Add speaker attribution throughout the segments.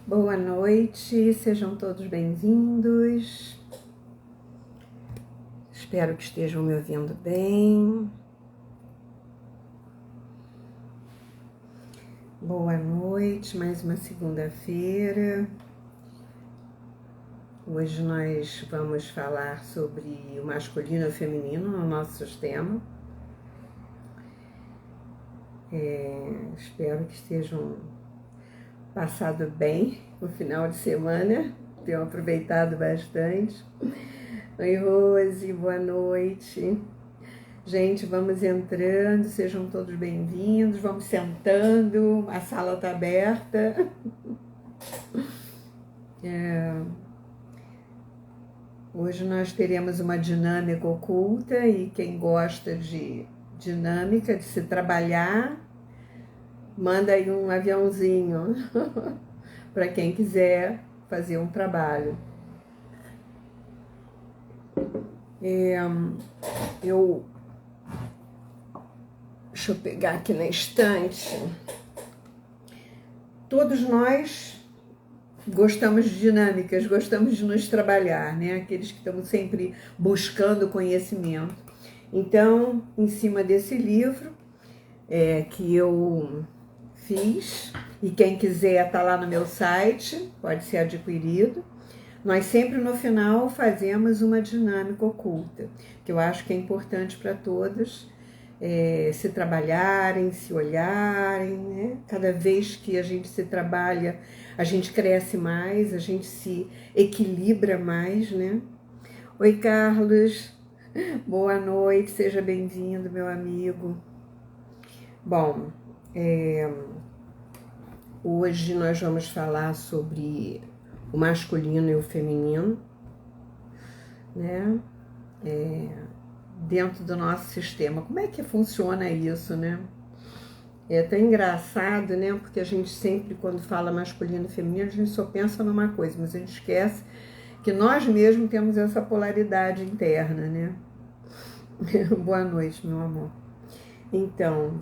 Speaker 1: Boa noite, sejam todos bem-vindos. Espero que estejam me ouvindo bem. Boa noite, mais uma segunda-feira. Hoje nós vamos falar sobre o masculino e o feminino no nosso sistema. Espero que estejam passado bem o final de semana, tenham aproveitado bastante. Oi, Rose, boa noite. Gente, vamos entrando, sejam todos bem-vindos, vamos sentando, a sala está aberta. Hoje nós teremos uma dinâmica oculta e quem gosta de dinâmica, de se trabalhar, manda aí um aviãozinho para quem quiser fazer um trabalho. Deixa eu pegar aqui na estante. Todos nós gostamos de dinâmicas, gostamos de nos trabalhar, né? Aqueles que estamos sempre buscando conhecimento. Então, em cima desse livro que eu fiz, e quem quiser está lá no meu site, pode ser adquirido. Nós sempre no final fazemos uma dinâmica oculta, que eu acho que é importante para todos se trabalharem, se olharem, né? Cada vez que a gente se trabalha, a gente cresce mais, a gente se equilibra mais, né? Oi, Carlos, boa noite, seja bem-vindo, meu amigo. Bom, hoje nós vamos falar sobre o masculino e o feminino, né? Dentro do nosso sistema. Como é que funciona isso, né? É tão engraçado, né? Porque a gente sempre, quando fala masculino e feminino, a gente só pensa numa coisa, mas a gente esquece que nós mesmos temos essa polaridade interna, né? Boa noite, meu amor. Então,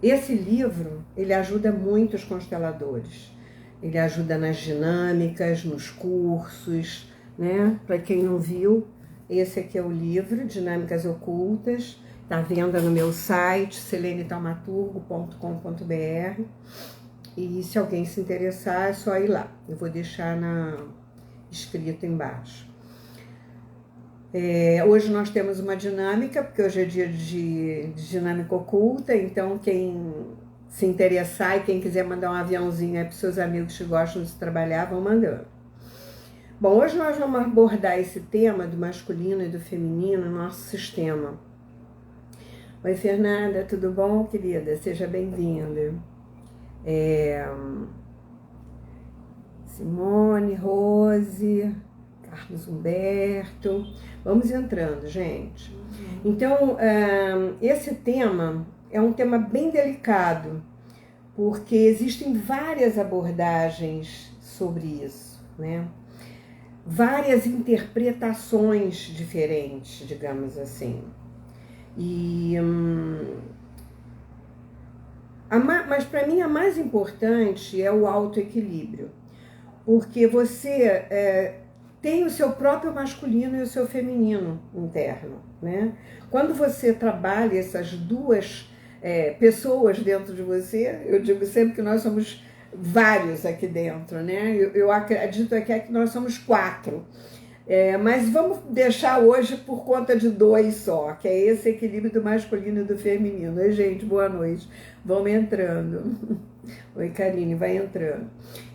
Speaker 1: esse livro, ele ajuda muito os consteladores. Ele ajuda nas dinâmicas, nos cursos, né? Para quem não viu, esse aqui é o livro, Dinâmicas Ocultas. Está à venda no meu site, selenetaumaturgo.com.br. E se alguém se interessar, é só ir lá. Eu vou deixar escrito embaixo. Hoje nós temos uma dinâmica, porque hoje é dia de dinâmica oculta, então quem se interessar e quem quiser mandar um aviãozinho aí para os seus amigos que gostam de trabalhar, vão mandando. Bom, hoje nós vamos abordar esse tema do masculino e do feminino no nosso sistema. Oi, Fernanda, tudo bom, querida? Seja bem-vinda. Simone, Rose, Carlos Humberto. Vamos entrando, gente. Então, esse tema é um tema bem delicado, porque existem várias abordagens sobre isso, né? Várias interpretações diferentes, digamos assim. Mas para mim a mais importante é o autoequilíbrio, porque você tem o seu próprio masculino e o seu feminino interno, né? Quando você trabalha essas duas pessoas dentro de você, eu digo sempre que nós somos vários aqui dentro, né? Eu acredito aqui que nós somos 4, mas vamos deixar hoje por conta de 2 só, que é esse equilíbrio do masculino e do feminino. Oi, gente, boa noite. Vamos entrando. Oi, Karine, vai entrando.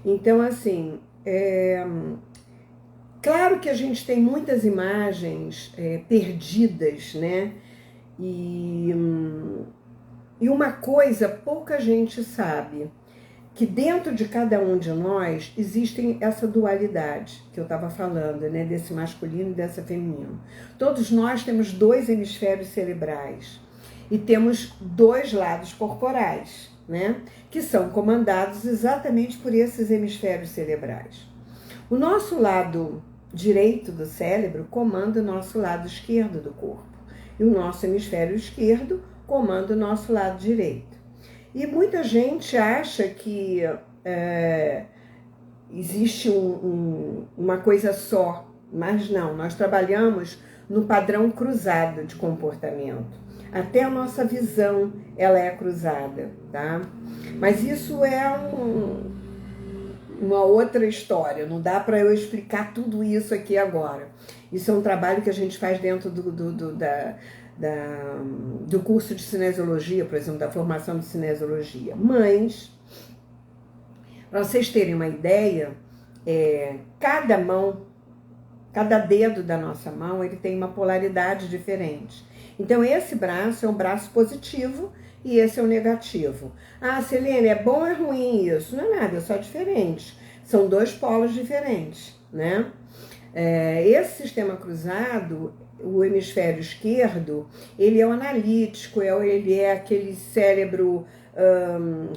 Speaker 1: Então, assim, claro que a gente tem muitas imagens perdidas, né? E uma coisa pouca gente sabe, que dentro de cada um de nós existem essa dualidade que eu estava falando, né? Desse masculino e dessa feminino. Todos nós temos 2 hemisférios cerebrais e temos 2 lados corporais, né? Que são comandados exatamente por esses hemisférios cerebrais. O nosso lado direito do cérebro comanda o nosso lado esquerdo do corpo. E o nosso hemisfério esquerdo comanda o nosso lado direito. E muita gente acha que existe uma coisa só, mas não, nós trabalhamos no padrão cruzado de comportamento. Até a nossa visão, ela é cruzada, tá? Mas isso é uma outra história, não dá para eu explicar tudo isso aqui agora. Isso é um trabalho que a gente faz dentro do curso de cinesiologia, por exemplo, da formação de cinesiologia. Mas, para vocês terem uma ideia, cada mão, cada dedo da nossa mão, ele tem uma polaridade diferente. Então, esse braço é um braço positivo e esse é o negativo. Ah, Selene, é bom ou é ruim isso? Não é nada, é só diferente. São dois polos diferentes, né? Esse sistema cruzado, o hemisfério esquerdo, ele é o analítico, ele é aquele cérebro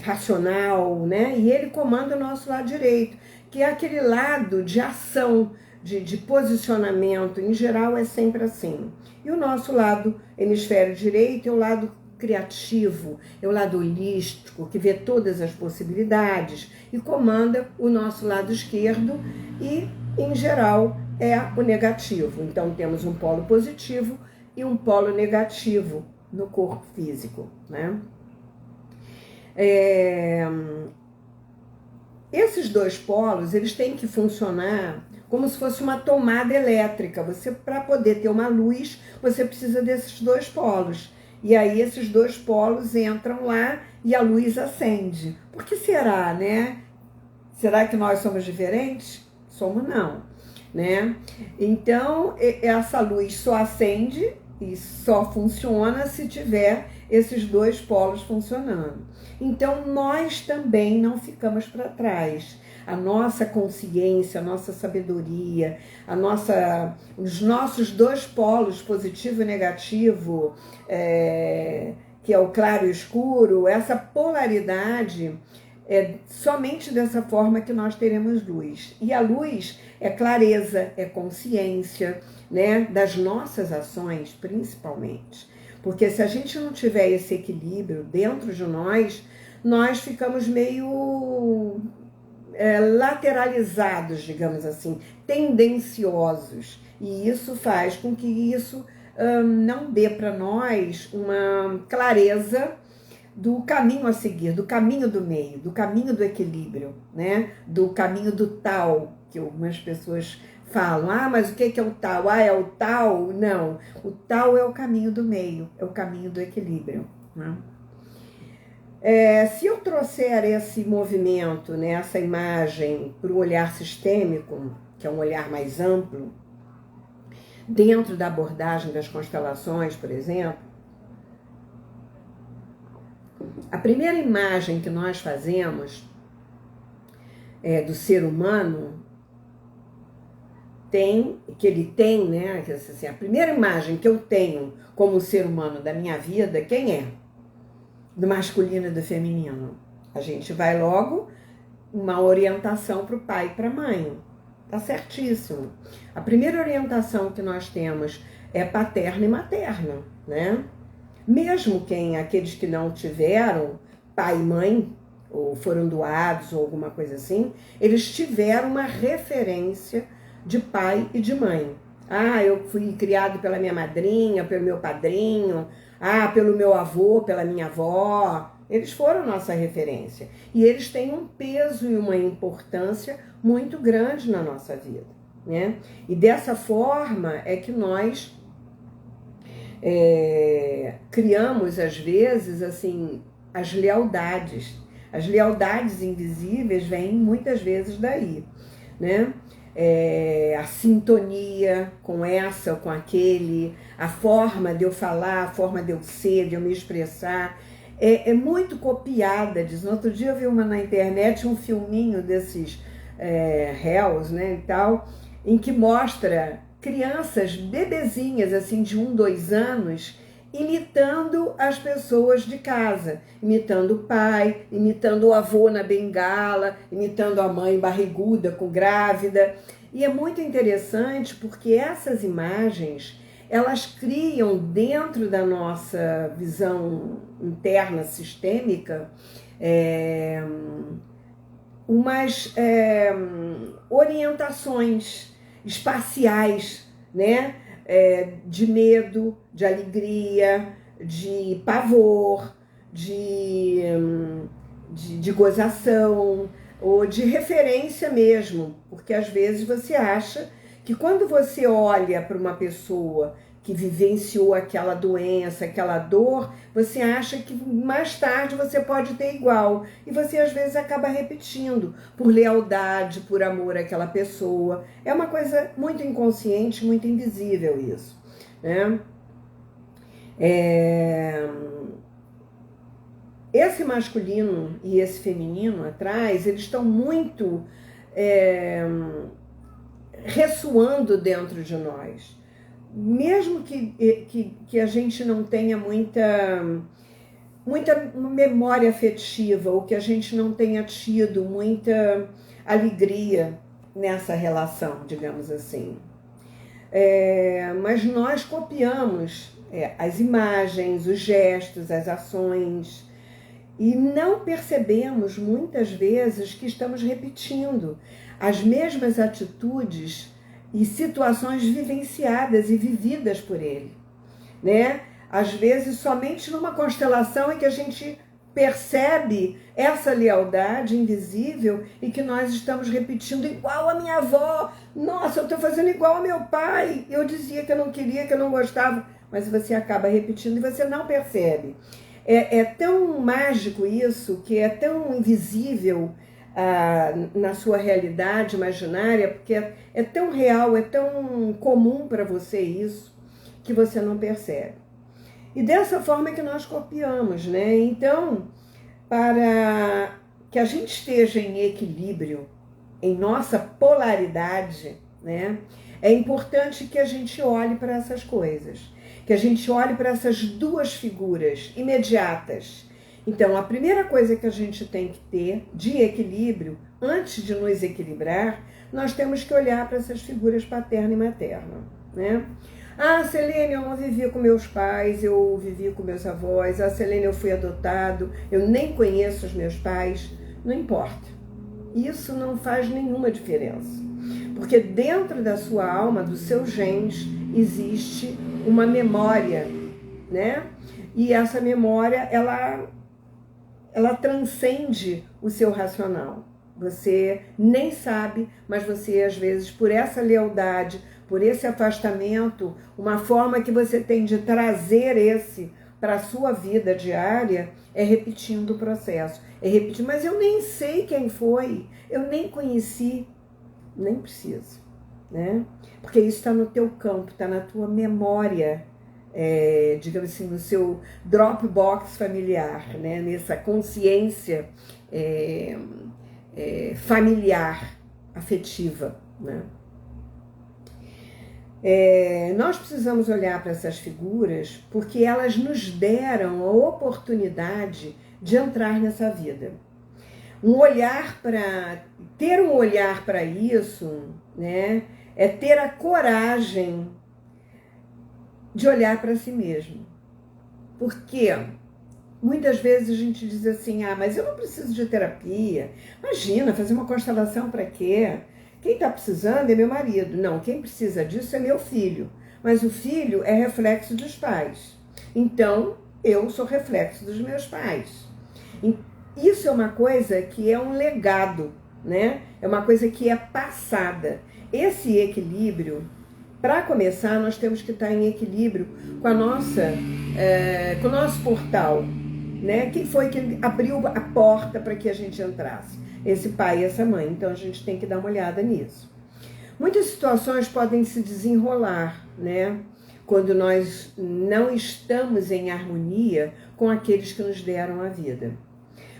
Speaker 1: racional, né? E ele comanda o nosso lado direito, que é aquele lado de ação, de posicionamento. Em geral é sempre assim. E o nosso lado, hemisfério direito, é o lado criativo, é o lado holístico, que vê todas as possibilidades e comanda o nosso lado esquerdo e, em geral, é o negativo. Então, temos um polo positivo e um polo negativo no corpo físico, né? Esses dois polos, eles têm que funcionar como se fosse uma tomada elétrica. Você, para poder ter uma luz, você precisa desses dois polos. E aí esses dois polos entram lá e a luz acende. Por que será, né? Será que nós somos diferentes? Somos não, né? Então, essa luz só acende e só funciona se tiver esses dois polos funcionando. Então, nós também não ficamos para trás. A nossa consciência, a nossa sabedoria, os nossos dois polos, positivo e negativo, que é o claro e o escuro, essa polaridade, é somente dessa forma que nós teremos luz. E a luz é clareza, é consciência, né, das nossas ações, principalmente. Porque se a gente não tiver esse equilíbrio dentro de nós ficamos meio lateralizados, digamos assim, tendenciosos. E isso faz com que isso não dê para nós uma clareza do caminho a seguir, do caminho do meio, do caminho do equilíbrio, né? Do caminho do tal, que algumas pessoas falam. Ah, mas o que é o tal? Ah, é o tal? Não, o tal é o caminho do meio, é o caminho do equilíbrio, né? Se eu trouxer esse movimento, né, essa imagem para o olhar sistêmico, que é um olhar mais amplo, dentro da abordagem das constelações, por exemplo, a primeira imagem que nós fazemos do ser humano né? Assim, a primeira imagem que eu tenho como ser humano da minha vida, quem é? Do masculino e do feminino. A gente vai logo uma orientação para o pai e para a mãe. Tá certíssimo. A primeira orientação que nós temos é paterna e materna, né? Mesmo aqueles que não tiveram pai e mãe, ou foram doados, ou alguma coisa assim, eles tiveram uma referência de pai e de mãe. Ah, eu fui criado pela minha madrinha, pelo meu padrinho, pelo meu avô, pela minha avó. Eles foram nossa referência. E eles têm um peso e uma importância muito grande na nossa vida, né? E dessa forma é que nós criamos, às vezes, assim, as lealdades. As lealdades invisíveis vêm muitas vezes daí, né? A sintonia com essa ou com aquele, a forma de eu falar, a forma de eu ser, de eu me expressar, é muito copiada. Outro dia eu vi uma na internet, um filminho desses réus, né, e tal, em que mostra crianças, bebezinhas, assim, de 1, 2 anos, imitando as pessoas de casa, imitando o pai, imitando o avô na bengala, imitando a mãe barriguda, grávida. E é muito interessante porque essas imagens, elas criam dentro da nossa visão interna sistêmica umas orientações espaciais, né? De medo, de alegria, de pavor, de gozação, ou de referência mesmo, porque às vezes você acha que quando você olha para uma pessoa que vivenciou aquela doença, aquela dor, você acha que mais tarde você pode ter igual. E você às vezes acaba repetindo, por lealdade, por amor àquela pessoa. É uma coisa muito inconsciente, muito invisível isso, né? Esse masculino e esse feminino atrás, eles estão muito ressoando dentro de nós. Mesmo que a gente não tenha muita memória afetiva, ou que a gente não tenha tido muita alegria nessa relação, digamos assim. Mas nós copiamos as imagens, os gestos, as ações, e não percebemos muitas vezes que estamos repetindo as mesmas atitudes e situações vivenciadas e vividas por ele, né? Às vezes somente numa constelação em que a gente percebe essa lealdade invisível e que nós estamos repetindo igual a minha avó. Nossa, eu estou fazendo igual ao meu pai. Eu dizia que eu não queria, que eu não gostava, mas você acaba repetindo e você não percebe. É tão mágico isso, que é tão invisível na sua realidade imaginária, porque é tão real, é tão comum para você isso, que você não percebe. E dessa forma é que nós copiamos, né? Então, para que a gente esteja em equilíbrio, em nossa polaridade, né? É importante que a gente olhe para essas coisas, que a gente olhe para essas duas figuras imediatas. Então, a primeira coisa que a gente tem que ter de equilíbrio, antes de nos equilibrar, nós temos que olhar para essas figuras paterna e materna, né? Ah, Selene, eu não vivi com meus pais, eu vivi com meus avós. Ah, Selene, eu fui adotado, eu nem conheço os meus pais. Não importa. Isso não faz nenhuma diferença. Porque dentro da sua alma, dos seus genes, existe uma memória, né? E essa memória, ela transcende o seu racional. Você nem sabe, mas você, às vezes, por essa lealdade, por esse afastamento, uma forma que você tem de trazer esse para a sua vida diária é repetindo o processo. É repetir, mas eu nem sei quem foi, eu nem conheci. Nem precisa, né? Porque isso está no teu campo, está na tua memória, digamos assim, no seu Dropbox familiar, né? Nessa consciência familiar, afetiva, né? Nós precisamos olhar para essas figuras porque elas nos deram a oportunidade de entrar nessa vida. Ter um olhar para isso, né, é ter a coragem de olhar para si mesmo. Porque muitas vezes a gente diz assim, mas eu não preciso de terapia. Imagina, fazer uma constelação para quê? Quem está precisando é meu marido. Não, quem precisa disso é meu filho. Mas o filho é reflexo dos pais. Então, eu sou reflexo dos meus pais. Isso é uma coisa que é um legado, né? É uma coisa que é passada. Esse equilíbrio, para começar, nós temos que estar em equilíbrio com a com o nosso portal, né? Quem foi que abriu a porta para que a gente entrasse? Esse pai e essa mãe. Então a gente tem que dar uma olhada nisso. Muitas situações podem se desenrolar, né? Quando nós não estamos em harmonia com aqueles que nos deram a vida.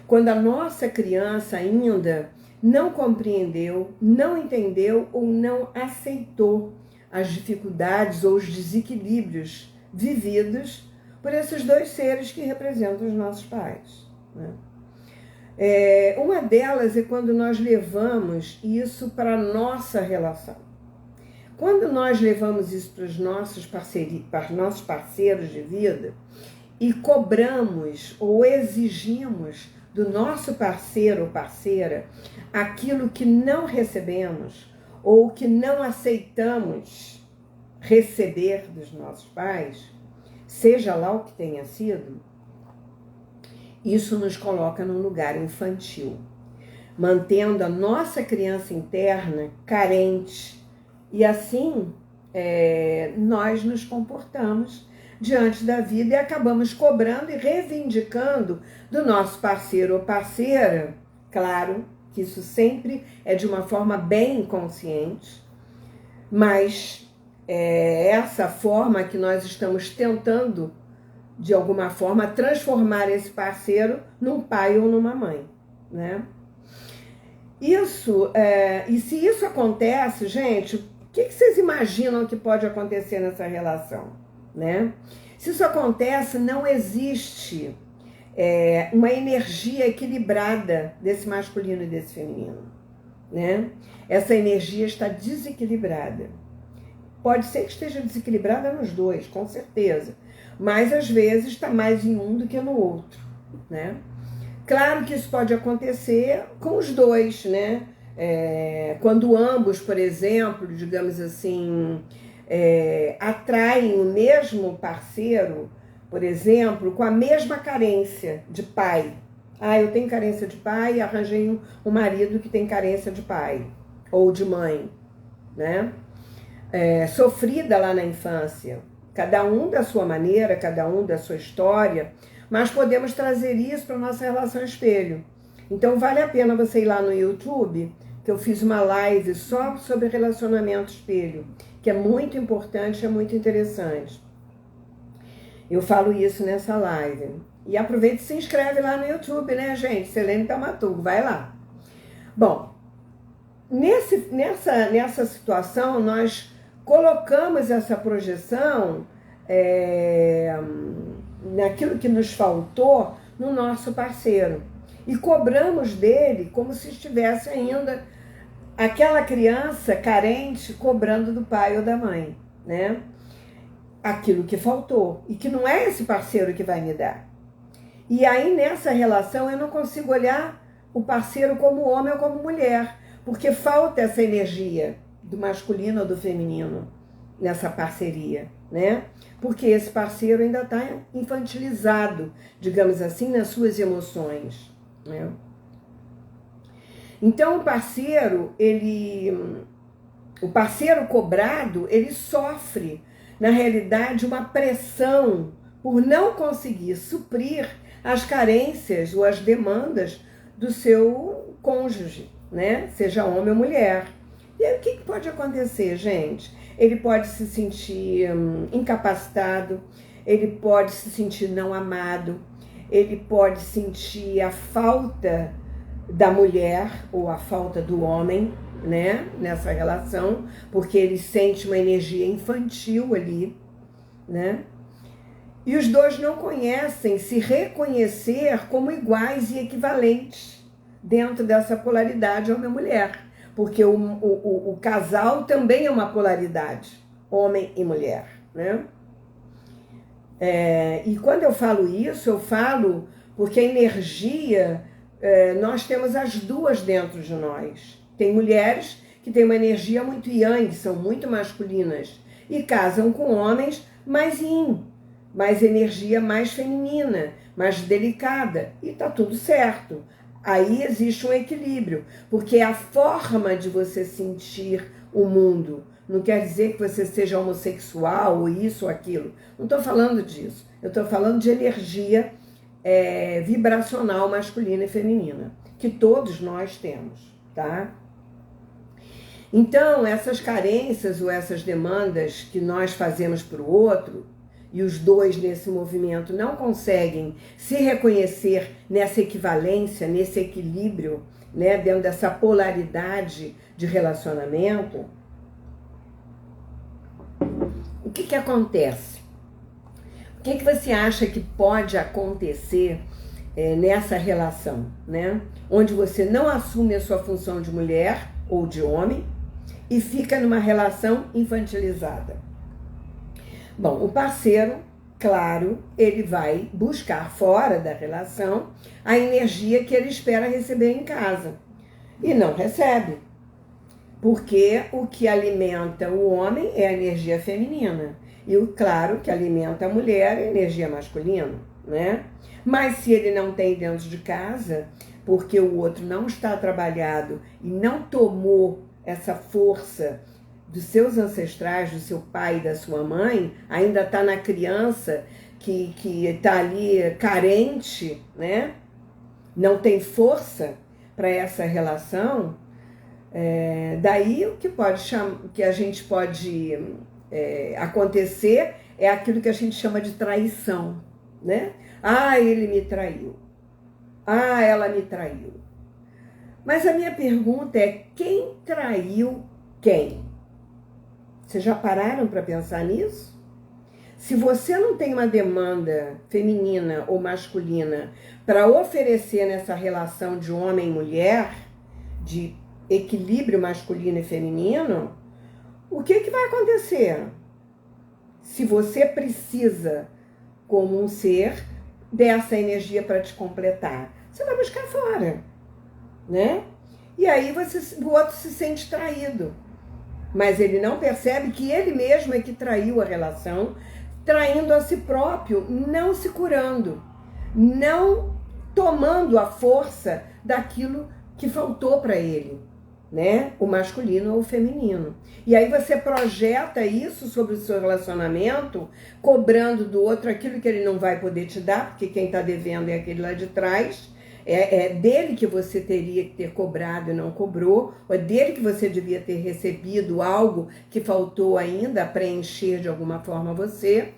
Speaker 1: Quando a nossa criança ainda não compreendeu, não entendeu ou não aceitou as dificuldades ou os desequilíbrios vividos por esses dois seres que representam os nossos pais, né? Uma delas é quando nós levamos isso para a nossa relação. Quando nós levamos isso para os nossos parceiros de vida e cobramos ou exigimos do nosso parceiro ou parceira aquilo que não recebemos ou que não aceitamos receber dos nossos pais, seja lá o que tenha sido, isso nos coloca num lugar infantil, mantendo a nossa criança interna carente. E assim nós nos comportamos diante da vida e acabamos cobrando e reivindicando do nosso parceiro ou parceira. Claro que isso sempre é de uma forma bem inconsciente, mas essa forma que nós estamos tentando, de alguma forma, transformar esse parceiro num pai ou numa mãe, né? Isso, e se isso acontece, gente, o que vocês imaginam que pode acontecer nessa relação, né? Se isso acontece, não existe uma energia equilibrada desse masculino e desse feminino, né? Essa energia está desequilibrada. Pode ser que esteja desequilibrada nos dois, com certeza, mas às vezes está mais em um do que no outro, né? Claro que isso pode acontecer com os dois, né? Quando ambos, por exemplo, digamos assim, atraem o mesmo parceiro, por exemplo, com a mesma carência de pai. Eu tenho carência de pai e arranjei um marido que tem carência de pai ou de mãe, né? Sofrida lá na infância, cada um da sua maneira, cada um da sua história, mas podemos trazer isso para a nossa relação espelho. Então vale a pena você ir lá no YouTube, que eu fiz uma live só sobre relacionamento espelho, que é muito importante, é muito interessante. Eu falo isso nessa live. E aproveita e se inscreve lá no YouTube, né, gente? Selene Taumaturgo, vai lá. Bom, nessa situação, nós colocamos essa projeção naquilo que nos faltou no nosso parceiro. E cobramos dele como se estivesse ainda aquela criança carente cobrando do pai ou da mãe, né? Aquilo que faltou. E que não é esse parceiro que vai me dar. E aí nessa relação eu não consigo olhar o parceiro como homem ou como mulher, porque falta essa energia do masculino ou do feminino nessa parceria, né? Porque esse parceiro ainda está infantilizado, digamos assim, nas suas emoções, né? Então o parceiro cobrado, ele sofre, na realidade, uma pressão por não conseguir suprir as carências ou as demandas do seu cônjuge, né? Seja homem ou mulher. E aí o que pode acontecer, gente? Ele pode se sentir incapacitado, ele pode se sentir não amado, ele pode sentir a falta da mulher ou a falta do homem, né? Nessa relação, porque ele sente uma energia infantil ali, né? E os dois não conhecem se reconhecer como iguais e equivalentes dentro dessa polaridade homem e mulher. Porque o casal também é uma polaridade, homem e mulher, né? E quando eu falo isso, eu falo porque a energia, nós temos as duas dentro de nós. Tem mulheres que têm uma energia muito yang, são muito masculinas, e casam com homens mais yin, mais energia mais feminina, mais delicada, e tá tudo certo. Aí existe um equilíbrio, porque é a forma de você sentir o mundo. Não quer dizer que você seja homossexual ou isso ou aquilo. Não estou falando disso. Eu estou falando de energia vibracional masculina e feminina, que todos nós temos, tá? Então, essas carências ou essas demandas que nós fazemos para o outro, e os dois nesse movimento não conseguem se reconhecer nessa equivalência, nesse equilíbrio, né, dentro dessa polaridade de relacionamento, o que acontece? O que você acha que pode acontecer nessa relação, né? Onde você não assume a sua função de mulher ou de homem e fica numa relação infantilizada? Bom, o parceiro claro, ele vai buscar fora da relação a energia que ele espera receber em casa. E não recebe. Porque o que alimenta o homem é a energia feminina. E o claro que alimenta a mulher é a energia masculina, né? Mas se ele não tem dentro de casa, porque o outro não está trabalhado e não tomou essa força dos seus ancestrais, do seu pai e da sua mãe, ainda está na criança que está ali carente, né? Não tem força para essa relação, daí o que a gente pode acontecer é aquilo que a gente chama de traição, né? Ah, ele me traiu. Ah, ela me traiu. Mas a minha pergunta é: quem traiu quem? Vocês já pararam para pensar nisso? Se você não tem uma demanda feminina ou masculina para oferecer nessa relação de homem e mulher, de equilíbrio masculino e feminino, o que vai acontecer? Se você precisa, como um ser, dessa energia para te completar, você vai buscar fora, né? E aí o outro se sente traído. Mas ele não percebe que ele mesmo é que traiu a relação, traindo a si próprio, não se curando, não tomando a força daquilo que faltou para ele, né? O masculino ou o feminino. E aí você projeta isso sobre o seu relacionamento, cobrando do outro aquilo que ele não vai poder te dar, porque quem está devendo é aquele lá de trás. É dele que você teria que ter cobrado e não cobrou, ou é dele que você devia ter recebido algo que faltou ainda a preencher de alguma forma você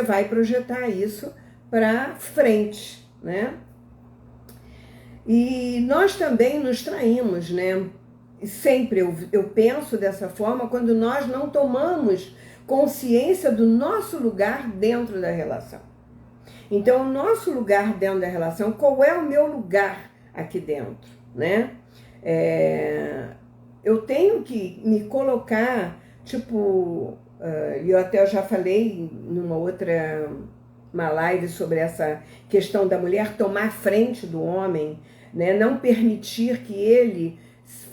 Speaker 1: vai projetar isso para frente, né? E nós também nos traímos, né? Sempre eu penso dessa forma quando nós não tomamos consciência do nosso lugar dentro da relação. Então, o nosso lugar dentro da relação, qual é o meu lugar aqui dentro, né? Eu tenho que me colocar, eu até já falei numa outra uma live sobre essa questão da mulher tomar frente do homem, né? Não permitir que ele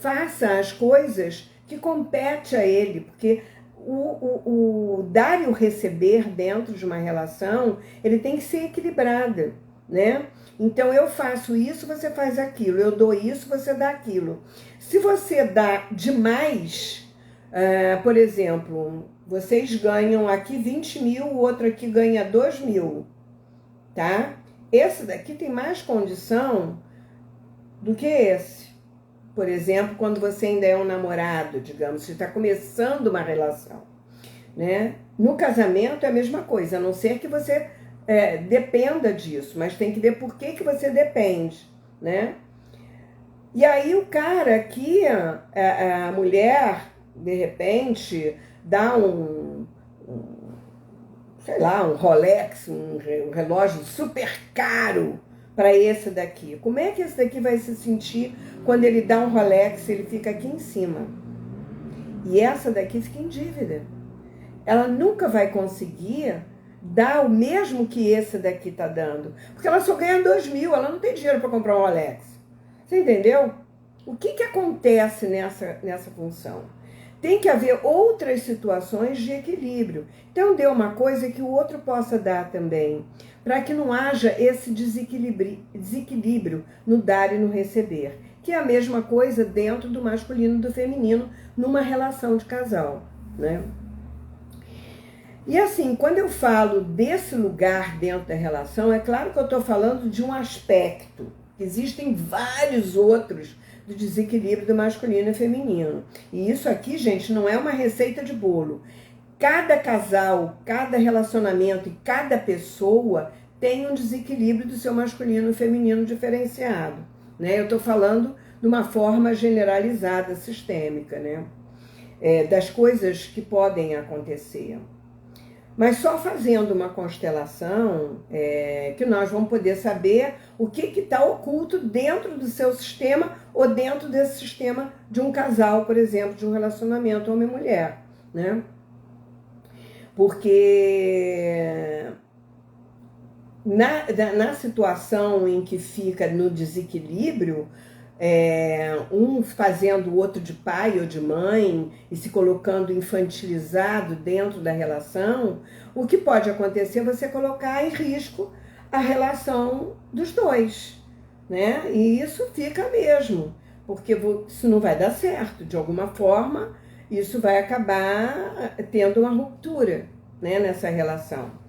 Speaker 1: faça as coisas que compete a ele, porque o dar e o receber dentro de uma relação, ele tem que ser equilibrado, né? Então, eu faço isso, você faz aquilo. Eu dou isso, você dá aquilo. Se você dá demais, por exemplo, vocês ganham aqui 20 mil, o outro aqui ganha 2 mil, tá? Esse daqui tem mais condição do que esse. Por exemplo, quando você ainda é um namorado, digamos, você está começando uma relação, né? No casamento é a mesma coisa, a não ser que você dependa disso, mas tem que ver por que você depende, né? E aí o cara aqui, a mulher, de repente, dá sei lá, um Rolex, um relógio super caro para esse daqui. Como é que esse daqui vai se sentir quando ele dá um Rolex e ele fica aqui em cima? E essa daqui fica em dívida. Ela nunca vai conseguir dar o mesmo que esse daqui está dando, porque ela só ganha 2 mil, ela não tem dinheiro para comprar um Rolex. Você entendeu? O que acontece nessa função? Tem que haver outras situações de equilíbrio. Então, dê uma coisa que o outro possa dar também, para que não haja esse desequilíbrio no dar e no receber, que é a mesma coisa dentro do masculino e do feminino numa relação de casal, né? E assim, quando eu falo desse lugar dentro da relação, é claro que eu estou falando de um aspecto. Existem vários outros do desequilíbrio do masculino e feminino. E isso aqui, gente, não é uma receita de bolo. Cada casal, cada relacionamento e cada pessoa tem um desequilíbrio do seu masculino e feminino diferenciado, né? Eu estou falando de uma forma generalizada, sistêmica, né? Das coisas que podem acontecer. Mas só fazendo uma constelação que nós vamos poder saber o que está oculto dentro do seu sistema ou dentro desse sistema de um casal, por exemplo, de um relacionamento homem e mulher, né? Porque na situação em que fica no desequilíbrio, um fazendo o outro de pai ou de mãe e se colocando infantilizado dentro da relação, o que pode acontecer é você colocar em risco a relação dos dois, né? E isso fica mesmo, porque isso não vai dar certo. De alguma forma, isso vai acabar tendo uma ruptura, né, nessa relação.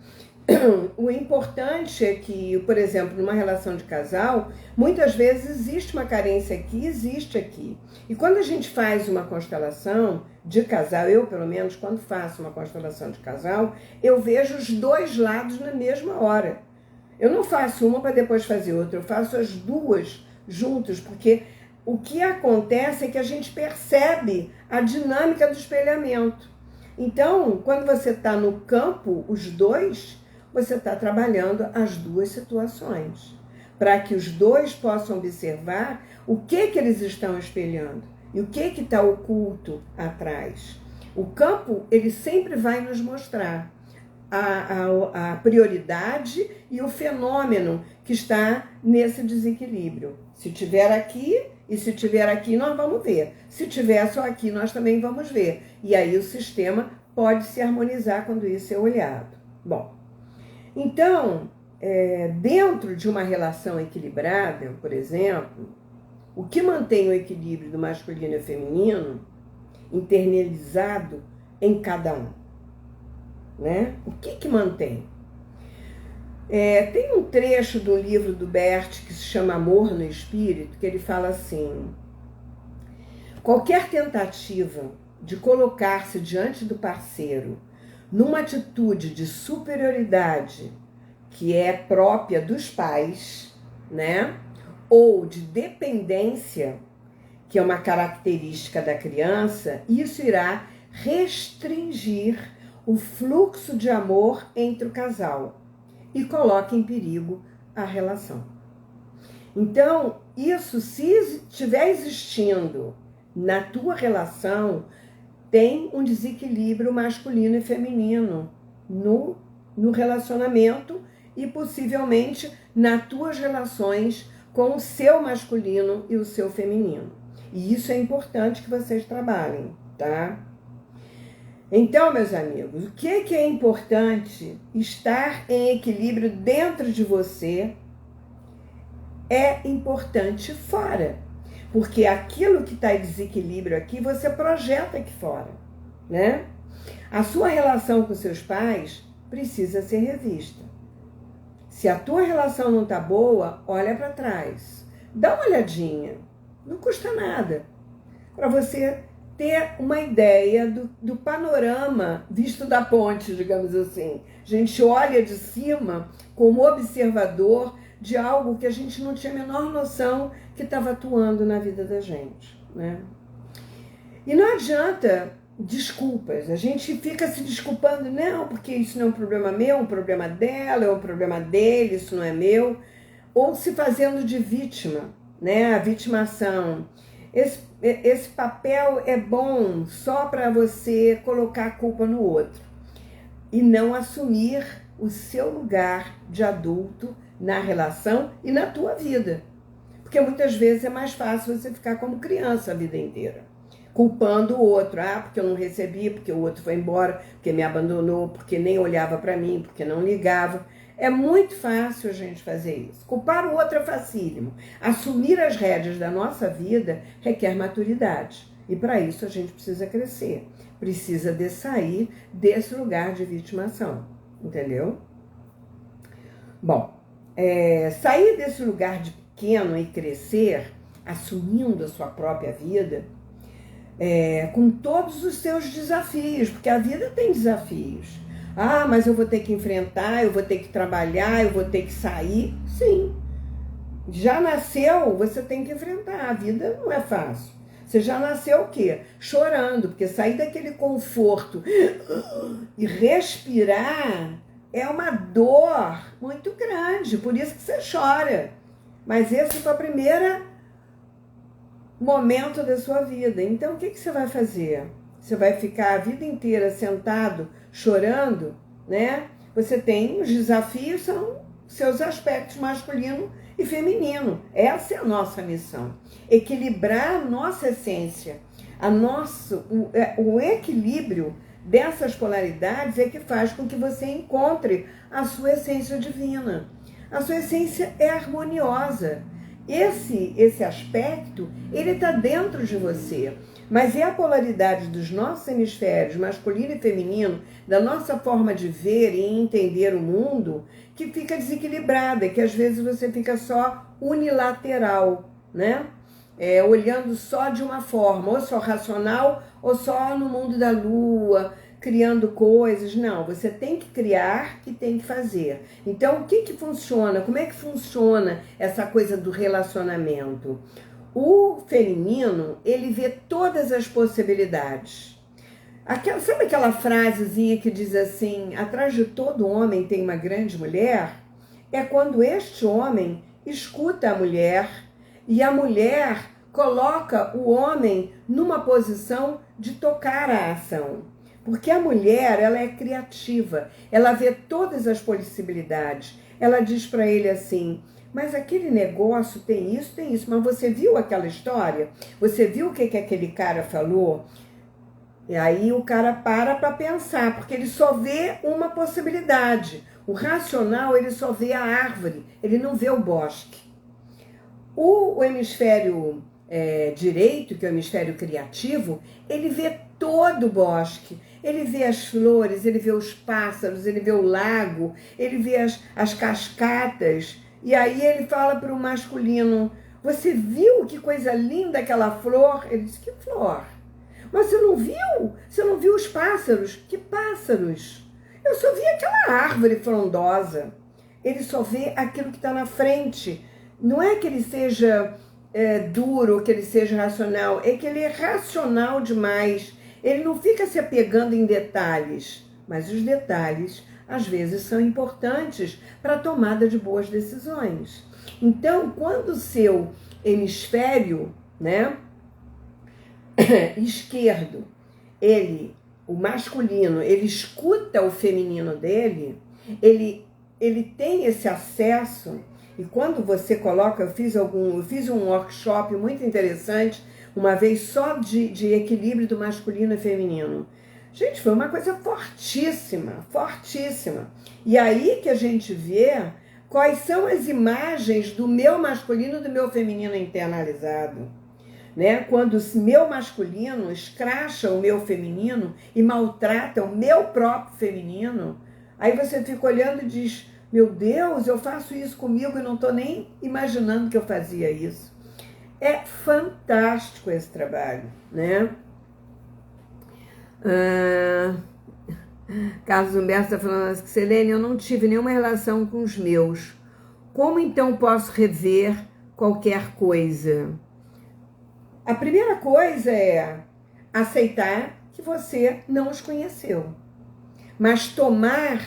Speaker 1: O importante é que, por exemplo, numa relação de casal, muitas vezes existe uma carência aqui, existe aqui. E quando a gente faz uma constelação de casal, eu pelo menos quando faço uma constelação de casal, eu vejo os dois lados na mesma hora. Eu não faço uma para depois fazer outra, eu faço as duas juntas, porque o que acontece é que a gente percebe a dinâmica do espelhamento. Então, quando você está no campo, os dois, você está trabalhando as duas situações, para que os dois possam observar o que eles estão espelhando e o que está oculto atrás. O campo, ele sempre vai nos mostrar a prioridade e o fenômeno que está nesse desequilíbrio. Se tiver aqui e se tiver aqui, nós vamos ver. Se tiver só aqui, nós também vamos ver. E aí o sistema pode se harmonizar quando isso é olhado. Bom, então, dentro de uma relação equilibrada, por exemplo, o que mantém o equilíbrio do masculino e feminino internalizado em cada um, né? O que mantém? Tem um trecho do livro do Bert que se chama Amor no Espírito, que ele fala assim: qualquer tentativa de colocar-se diante do parceiro numa atitude de superioridade que é própria dos pais, né? Ou de dependência, que é uma característica da criança, isso irá restringir o fluxo de amor entre o casal e coloca em perigo a relação. Então, isso, se estiver existindo na tua relação, tem um desequilíbrio masculino e feminino no relacionamento e possivelmente nas tuas relações com o seu masculino e o seu feminino. E isso é importante que vocês trabalhem, tá? Então, meus amigos, o que é importante estar em equilíbrio dentro de você é importante fora. Porque aquilo que está em desequilíbrio aqui, você projeta aqui fora, né? A sua relação com seus pais precisa ser revista. Se a tua relação não está boa, olha para trás. Dá uma olhadinha. Não custa nada. Para você ter uma ideia do panorama visto da ponte, digamos assim. A gente olha de cima como observador de algo que a gente não tinha a menor noção que estava atuando na vida da gente, né? E não adianta desculpas, a gente fica se desculpando, não, porque isso não é um problema meu, é um problema dela, é um problema dele, isso não é meu, ou se fazendo de vítima, né? A vitimação. Esse papel é bom só para você colocar a culpa no outro e não assumir o seu lugar de adulto na relação e na tua vida. Porque muitas vezes é mais fácil você ficar como criança a vida inteira, culpando o outro. Porque eu não recebi, porque o outro foi embora, porque me abandonou, porque nem olhava para mim, porque não ligava. É muito fácil a gente fazer isso. Culpar o outro é facílimo. Assumir as rédeas da nossa vida requer maturidade. E para isso a gente precisa crescer. Precisa de sair desse lugar de vitimação. Entendeu? Bom, sair desse lugar de pequeno e crescer, assumindo a sua própria vida, com todos os seus desafios, porque a vida tem desafios. Mas eu vou ter que enfrentar, eu vou ter que trabalhar, eu vou ter que sair. Sim, já nasceu, você tem que enfrentar. A vida não é fácil. Você já nasceu o quê? Chorando, porque sair daquele conforto e respirar é uma dor muito grande, por isso que você chora. Mas esse foi o primeiro momento da sua vida. Então, o que você vai fazer? Você vai ficar a vida inteira sentado, chorando, né? Você tem, os desafios são seus aspectos masculino e feminino. Essa é a nossa missão. Equilibrar a nossa essência. O equilíbrio dessas polaridades é que faz com que você encontre a sua essência divina. A sua essência é harmoniosa. Esse aspecto, ele está dentro de você. Mas é a polaridade dos nossos hemisférios, masculino e feminino, da nossa forma de ver e entender o mundo, que fica desequilibrada, que às vezes você fica só unilateral, né? Olhando só de uma forma, ou só racional, ou só no mundo da lua, criando coisas. Não, você tem que criar e tem que fazer. Então, o que funciona? Como é que funciona essa coisa do relacionamento? O feminino, ele vê todas as possibilidades. Sabe aquela frasezinha que diz assim, atrás de todo homem tem uma grande mulher? É quando este homem escuta a mulher e a mulher coloca o homem numa posição de tocar a ação. Porque a mulher, ela é criativa, ela vê todas as possibilidades. Ela diz para ele assim, mas aquele negócio tem isso, mas você viu aquela história? Você viu o que aquele cara falou? E aí o cara para pensar, porque ele só vê uma possibilidade. O racional, ele só vê a árvore, ele não vê o bosque. O hemisfério direito, que é o hemisfério criativo, ele vê todo o bosque. Ele vê as flores, ele vê os pássaros, ele vê o lago, ele vê as cascatas. E aí ele fala para o masculino, você viu que coisa linda aquela flor? Ele diz, que flor? Mas você não viu? Você não viu os pássaros? Que pássaros? Eu só vi aquela árvore frondosa. Ele só vê aquilo que está na frente. Não é que ele seja duro, que ele seja racional, é que ele é racional demais. Ele não fica se apegando em detalhes, mas os detalhes, às vezes, são importantes para a tomada de boas decisões. Então, quando o seu hemisfério, né, esquerdo, o masculino, ele escuta o feminino dele, ele tem esse acesso. E quando você coloca, eu fiz um workshop muito interessante, uma vez só de equilíbrio do masculino e feminino. Gente, foi uma coisa fortíssima, fortíssima. E aí que a gente vê quais são as imagens do meu masculino e do meu feminino internalizado. Né? Quando o meu masculino escracha o meu feminino e maltrata o meu próprio feminino, aí você fica olhando e diz, meu Deus, eu faço isso comigo e não estou nem imaginando que eu fazia isso. É fantástico esse trabalho, né? Carlos Humberto está falando assim, Selene, eu não tive nenhuma relação com os meus. Como então posso rever qualquer coisa? A primeira coisa é aceitar que você não os conheceu, mas tomar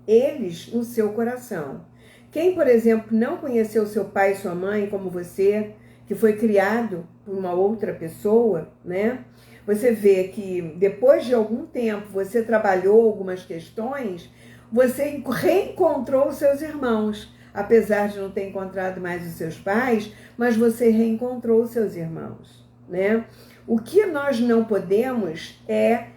Speaker 1: eles no seu coração. Quem, por exemplo, não conheceu seu pai e sua mãe como você, que foi criado por uma outra pessoa, né? Você vê que depois de algum tempo você trabalhou algumas questões, você reencontrou os seus irmãos, apesar de não ter encontrado mais os seus pais, mas você reencontrou os seus irmãos, né? O que nós não podemos é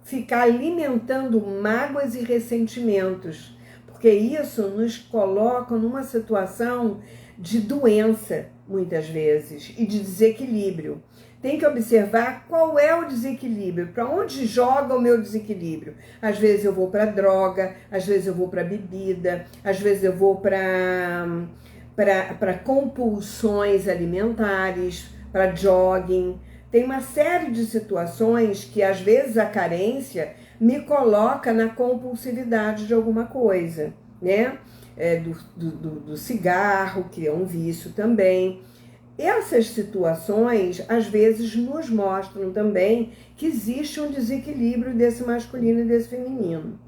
Speaker 1: ficar alimentando mágoas e ressentimentos, porque isso nos coloca numa situação de doença, muitas vezes, e de desequilíbrio. Tem que observar qual é o desequilíbrio, para onde joga o meu desequilíbrio. Às vezes eu vou para droga, às vezes eu vou para bebida, às vezes eu vou para compulsões alimentares, para jogging. Tem uma série de situações que às vezes a carência me coloca na compulsividade de alguma coisa, né? Do cigarro, que é um vício também. Essas situações, às vezes, nos mostram também que existe um desequilíbrio desse masculino e desse feminino.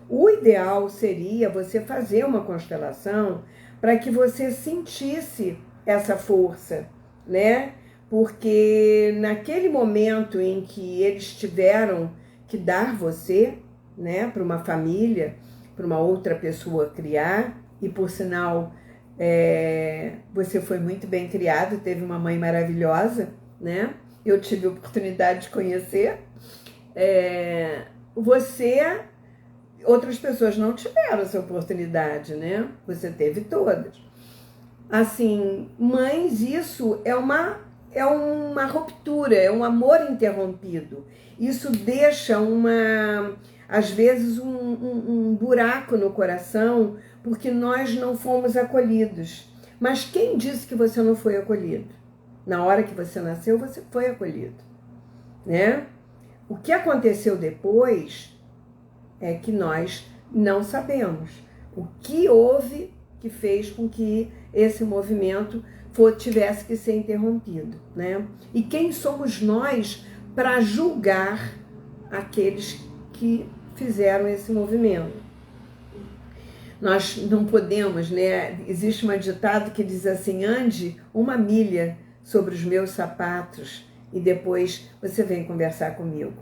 Speaker 1: O ideal seria você fazer uma constelação para que você sentisse essa força, né? Porque naquele momento em que eles tiveram que dar você, né, para uma família, para uma outra pessoa criar, e por sinal, você foi muito bem criado, teve uma mãe maravilhosa, né? Eu tive a oportunidade de conhecer. Outras pessoas não tiveram essa oportunidade, né? Você teve todas. Assim, mães, isso é uma ruptura, é um amor interrompido. Isso deixa às vezes, um buraco no coração, porque nós não fomos acolhidos. Mas quem disse que você não foi acolhido? Na hora que você nasceu, você foi acolhido, né? O que aconteceu depois é que nós não sabemos. O que houve que fez com que esse movimento tivesse que ser interrompido, né? E quem somos nós para julgar aqueles que fizeram esse movimento? Nós não podemos, né? Existe um ditado que diz assim: ande 1 milha sobre os meus sapatos e depois você vem conversar comigo.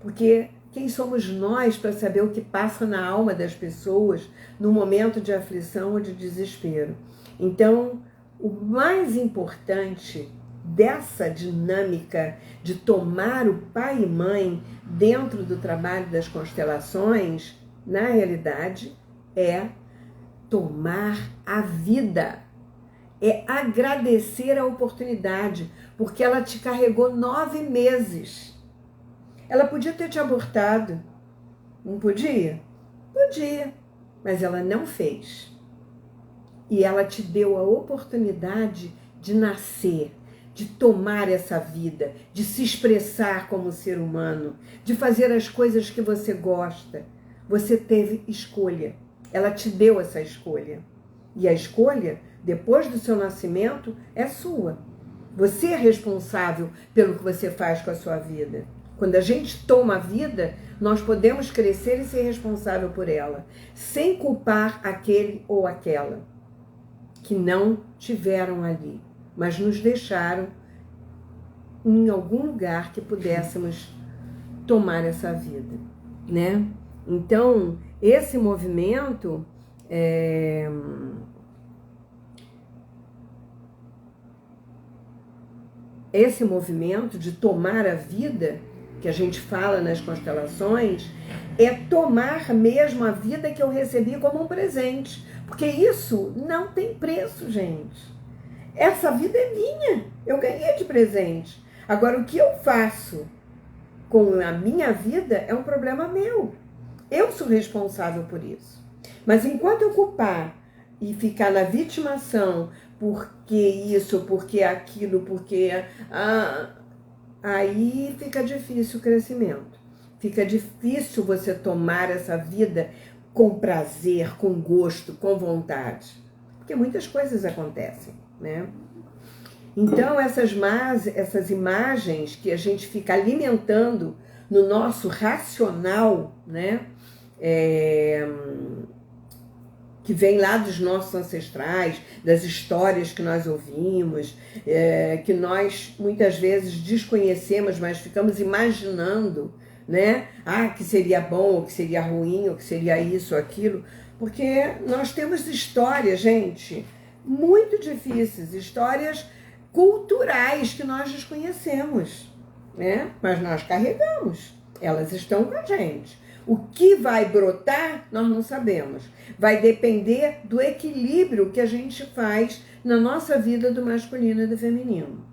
Speaker 1: Porque quem somos nós para saber o que passa na alma das pessoas no momento de aflição ou de desespero? Então, o mais importante dessa dinâmica de tomar o pai e mãe dentro do trabalho das constelações, na realidade, é tomar a vida. É agradecer a oportunidade, porque ela te carregou 9 meses. Ela podia ter te abortado. Não podia? Podia. Mas ela não fez. E ela te deu a oportunidade de nascer, de tomar essa vida, de se expressar como ser humano, de fazer as coisas que você gosta. Você teve escolha. Ela te deu essa escolha. E a escolha, depois do seu nascimento, é sua. Você é responsável pelo que você faz com a sua vida. Quando a gente toma a vida, nós podemos crescer e ser responsável por ela, sem culpar aquele ou aquela que não tiveram ali, mas nos deixaram em algum lugar que pudéssemos tomar essa vida, né? Então, esse movimento de tomar a vida, que a gente fala nas constelações, é tomar mesmo a vida que eu recebi como um presente. Porque isso não tem preço, gente. Essa vida é minha, eu ganhei de presente. Agora, o que eu faço com a minha vida é um problema meu. Eu sou responsável por isso. Mas enquanto eu culpar e ficar na vitimação, porque isso, porque aquilo, porque... aí fica difícil o crescimento. Fica difícil você tomar essa vida com prazer, com gosto, com vontade. Porque muitas coisas acontecem, né? Então, essas imagens que a gente fica alimentando no nosso racional, né? Que vem lá dos nossos ancestrais, das histórias que nós ouvimos, que nós muitas vezes desconhecemos, mas ficamos imaginando, né? Que seria bom, ou que seria ruim, ou que seria isso ou aquilo, porque nós temos histórias, gente, muito difíceis, histórias culturais que nós desconhecemos, né? Mas nós carregamos, elas estão com a gente. O que vai brotar, nós não sabemos. Vai depender do equilíbrio que a gente faz na nossa vida do masculino e do feminino.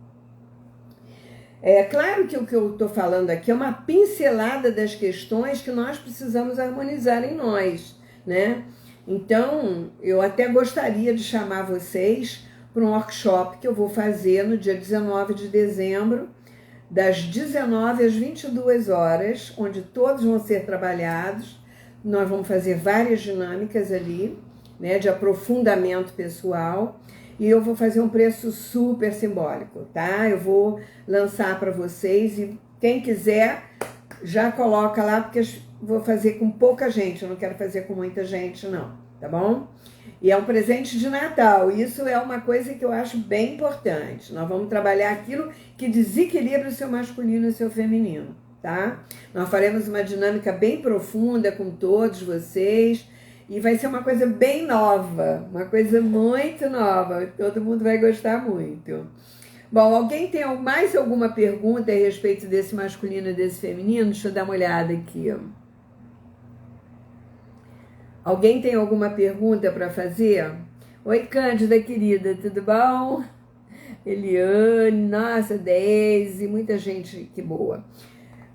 Speaker 1: É claro que o que eu estou falando aqui é uma pincelada das questões que nós precisamos harmonizar em nós, né? Então, eu até gostaria de chamar vocês para um workshop que eu vou fazer no dia 19 de dezembro, das 19 às 22 horas, onde todos vão ser trabalhados. Nós vamos fazer várias dinâmicas ali, né, de aprofundamento pessoal, e eu vou fazer um preço super simbólico, tá? Eu vou lançar para vocês e quem quiser já coloca lá, porque eu vou fazer com pouca gente, eu não quero fazer com muita gente não, tá bom? E é um presente de Natal, isso é uma coisa que eu acho bem importante. Nós vamos trabalhar aquilo que desequilibra o seu masculino e o seu feminino, tá? Nós faremos uma dinâmica bem profunda com todos vocês E vai ser uma coisa bem nova, uma coisa muito nova. Todo mundo vai gostar muito. Bom, alguém tem mais alguma pergunta a respeito desse masculino e desse feminino? Deixa eu dar uma olhada aqui. Alguém tem alguma pergunta para fazer? Oi, Cândida, querida, tudo bom? Eliane, nossa, Deise, muita gente que boa.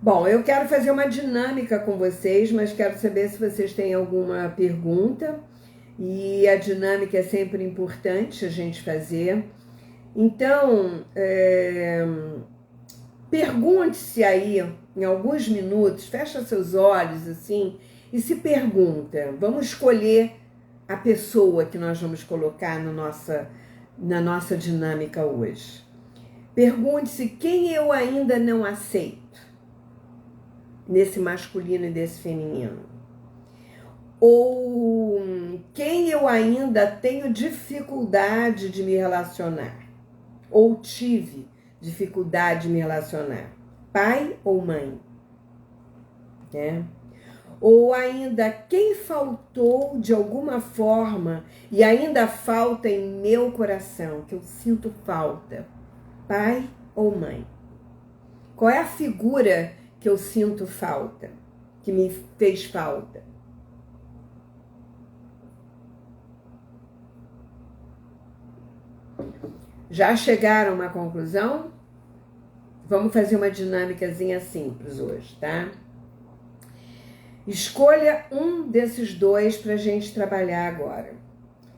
Speaker 1: Bom, eu quero fazer uma dinâmica com vocês, mas quero saber se vocês têm alguma pergunta. E a dinâmica é sempre importante a gente fazer. Então, pergunte-se aí, em alguns minutos, fecha seus olhos assim e se pergunta. Vamos escolher a pessoa que nós vamos colocar na nossa dinâmica hoje. Pergunte-se quem eu ainda não aceito nesse masculino e desse feminino. Ou quem eu ainda tenho dificuldade de me relacionar. Ou tive dificuldade de me relacionar. Pai ou mãe. Né? Ou ainda quem faltou de alguma forma e ainda falta em meu coração, que eu sinto falta. Pai ou mãe. Qual é a figura que eu sinto falta, que me fez falta? Já chegaram a uma conclusão? Vamos fazer uma dinâmicazinha simples hoje, tá? Escolha um desses dois para a gente trabalhar agora.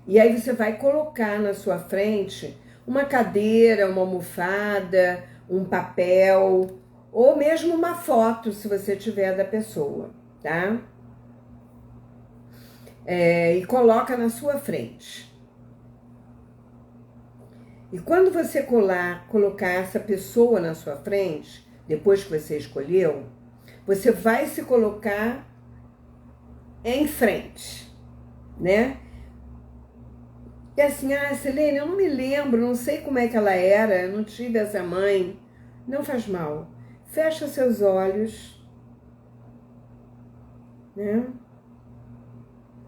Speaker 1: E aí você vai colocar na sua frente uma cadeira, uma almofada, um papel, ou mesmo uma foto, se você tiver da pessoa, tá? E coloca na sua frente. E quando você colocar essa pessoa na sua frente, depois que você escolheu, você vai se colocar em frente, né? E assim, Selene, eu não me lembro, não sei como é que ela era, eu não tive essa mãe. Não faz mal. Fecha seus olhos, né?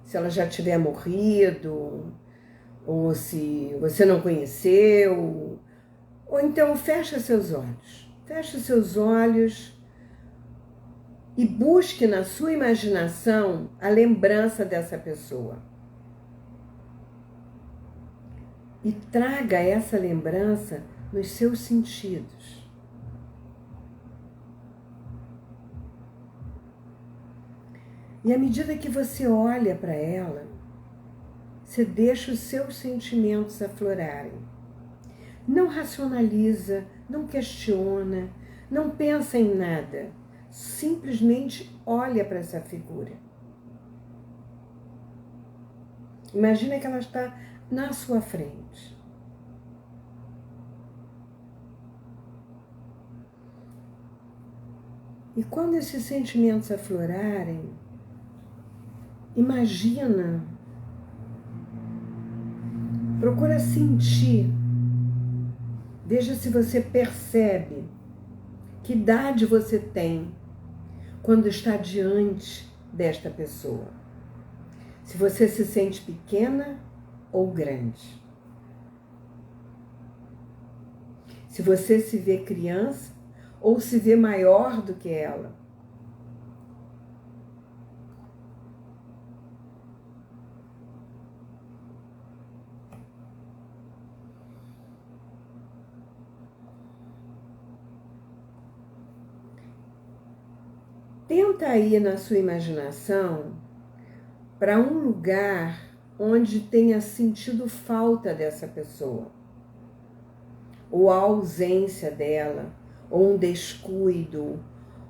Speaker 1: Se ela já tiver morrido, ou se você não conheceu, ou então fecha seus olhos. Fecha seus olhos e busque na sua imaginação a lembrança dessa pessoa. E traga essa lembrança nos seus sentidos. E à medida que você olha para ela, você deixa os seus sentimentos aflorarem. Não racionaliza, não questiona, não pensa em nada. Simplesmente olha para essa figura. Imagina que ela está na sua frente. E quando esses sentimentos aflorarem, imagina, procura sentir, veja se você percebe que idade você tem quando está diante desta pessoa. Se você se sente pequena ou grande. Se você se vê criança ou se vê maior do que ela. Tenta ir na sua imaginação para um lugar onde tenha sentido falta dessa pessoa, ou a ausência dela, ou um descuido,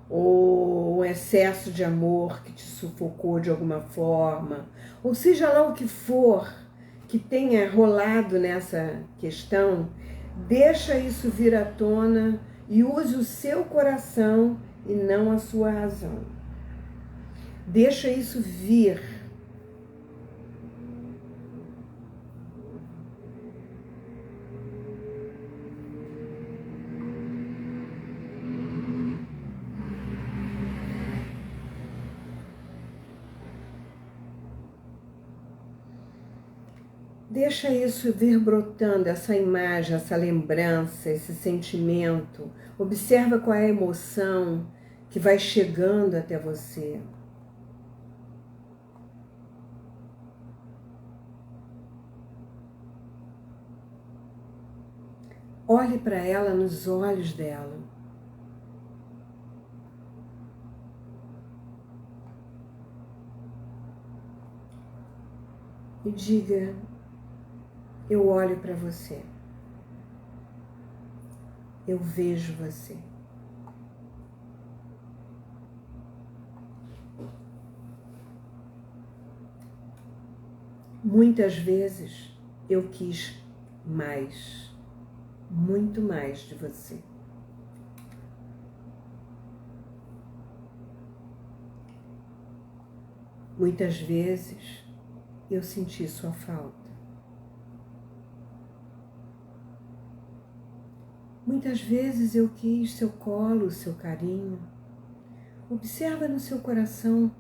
Speaker 1: ou um excesso de amor que te sufocou de alguma forma, ou seja lá o que for que tenha rolado nessa questão, deixa isso vir à tona e use o seu coração e não a sua razão. Deixa isso vir. Deixa isso vir brotando, essa imagem, essa lembrança, esse sentimento. Observa qual é a emoção que vai chegando até você. Olhe para ela nos olhos dela. E diga: eu olho para você. Eu vejo você. Muitas vezes eu quis mais, muito mais de você. Muitas vezes eu senti sua falta. Muitas vezes eu quis seu colo, seu carinho. Observa no seu coração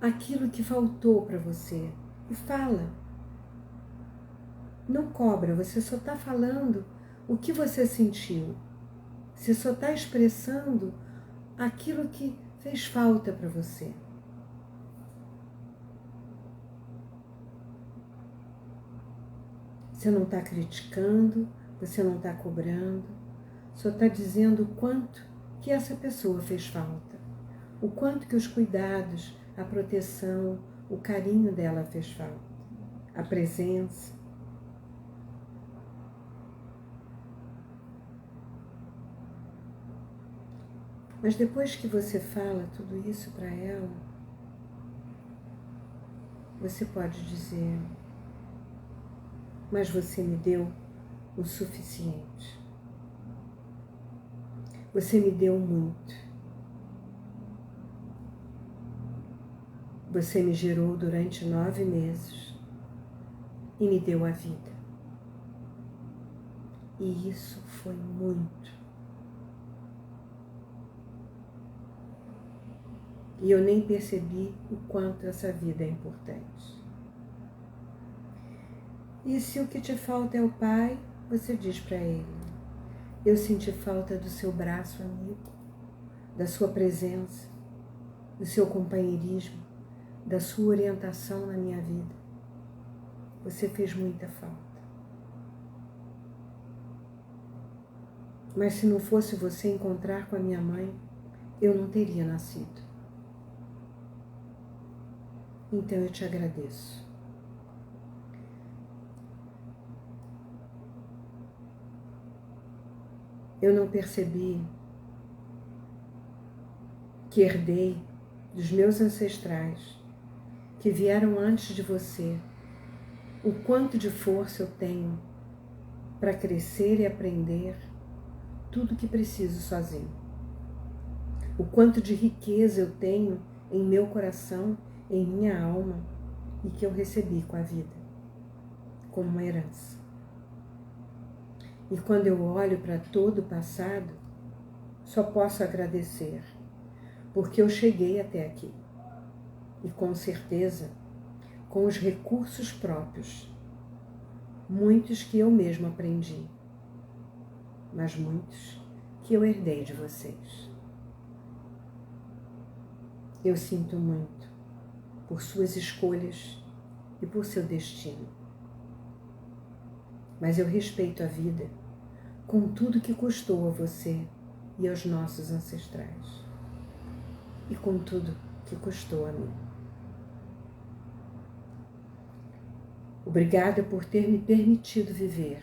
Speaker 1: aquilo que faltou para você e fala. Não cobra, você só está falando o que você sentiu. Você só está expressando aquilo que fez falta para você. Você não está criticando, você não está cobrando, só está dizendo o quanto que essa pessoa fez falta, o quanto que os cuidados, a proteção, o carinho dela fez falta, a presença. Mas depois que você fala tudo isso para ela, você pode dizer: mas você me deu o suficiente. Você me deu muito. Você me gerou durante 9 meses e me deu a vida. E isso foi muito. E eu nem percebi o quanto essa vida é importante. E se o que te falta é o pai, você diz para ele: eu senti falta do seu braço amigo, da sua presença, do seu companheirismo, da sua orientação na minha vida. Você fez muita falta. Mas se não fosse você encontrar com a minha mãe, eu não teria nascido. Então eu te agradeço. Eu não percebi que herdei dos meus ancestrais que vieram antes de você o quanto de força eu tenho para crescer e aprender tudo que preciso sozinho. O quanto de riqueza eu tenho em meu coração, em minha alma, e que eu recebi com a vida, como uma herança. E quando eu olho para todo o passado, só posso agradecer, porque eu cheguei até aqui. E com certeza, com os recursos próprios, muitos que eu mesmo aprendi, mas muitos que eu herdei de vocês. Eu sinto muito por suas escolhas e por seu destino. Mas eu respeito a vida com tudo que custou a você e aos nossos ancestrais. E com tudo que custou a mim. Obrigada por ter me permitido viver.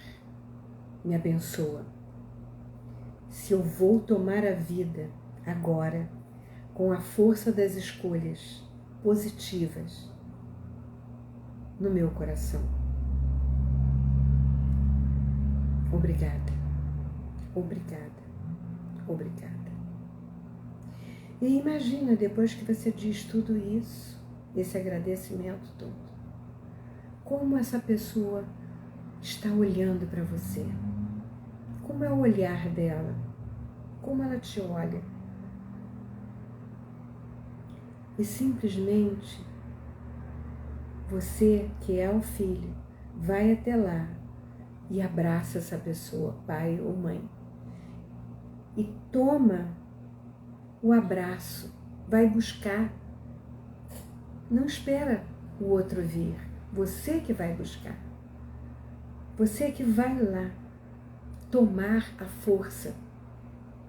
Speaker 1: Me abençoa. Se eu vou tomar a vida agora, com a força das escolhas positivas no meu coração. Obrigada, obrigada, obrigada. E imagina, depois que você diz tudo isso, esse agradecimento todo, como essa pessoa está olhando para você. Como é o olhar dela? Como ela te olha? E simplesmente, você que é o filho, vai até lá e abraça essa pessoa, pai ou mãe. E toma o abraço, vai buscar. Não espera o outro vir, você que vai buscar. Você que vai lá tomar a força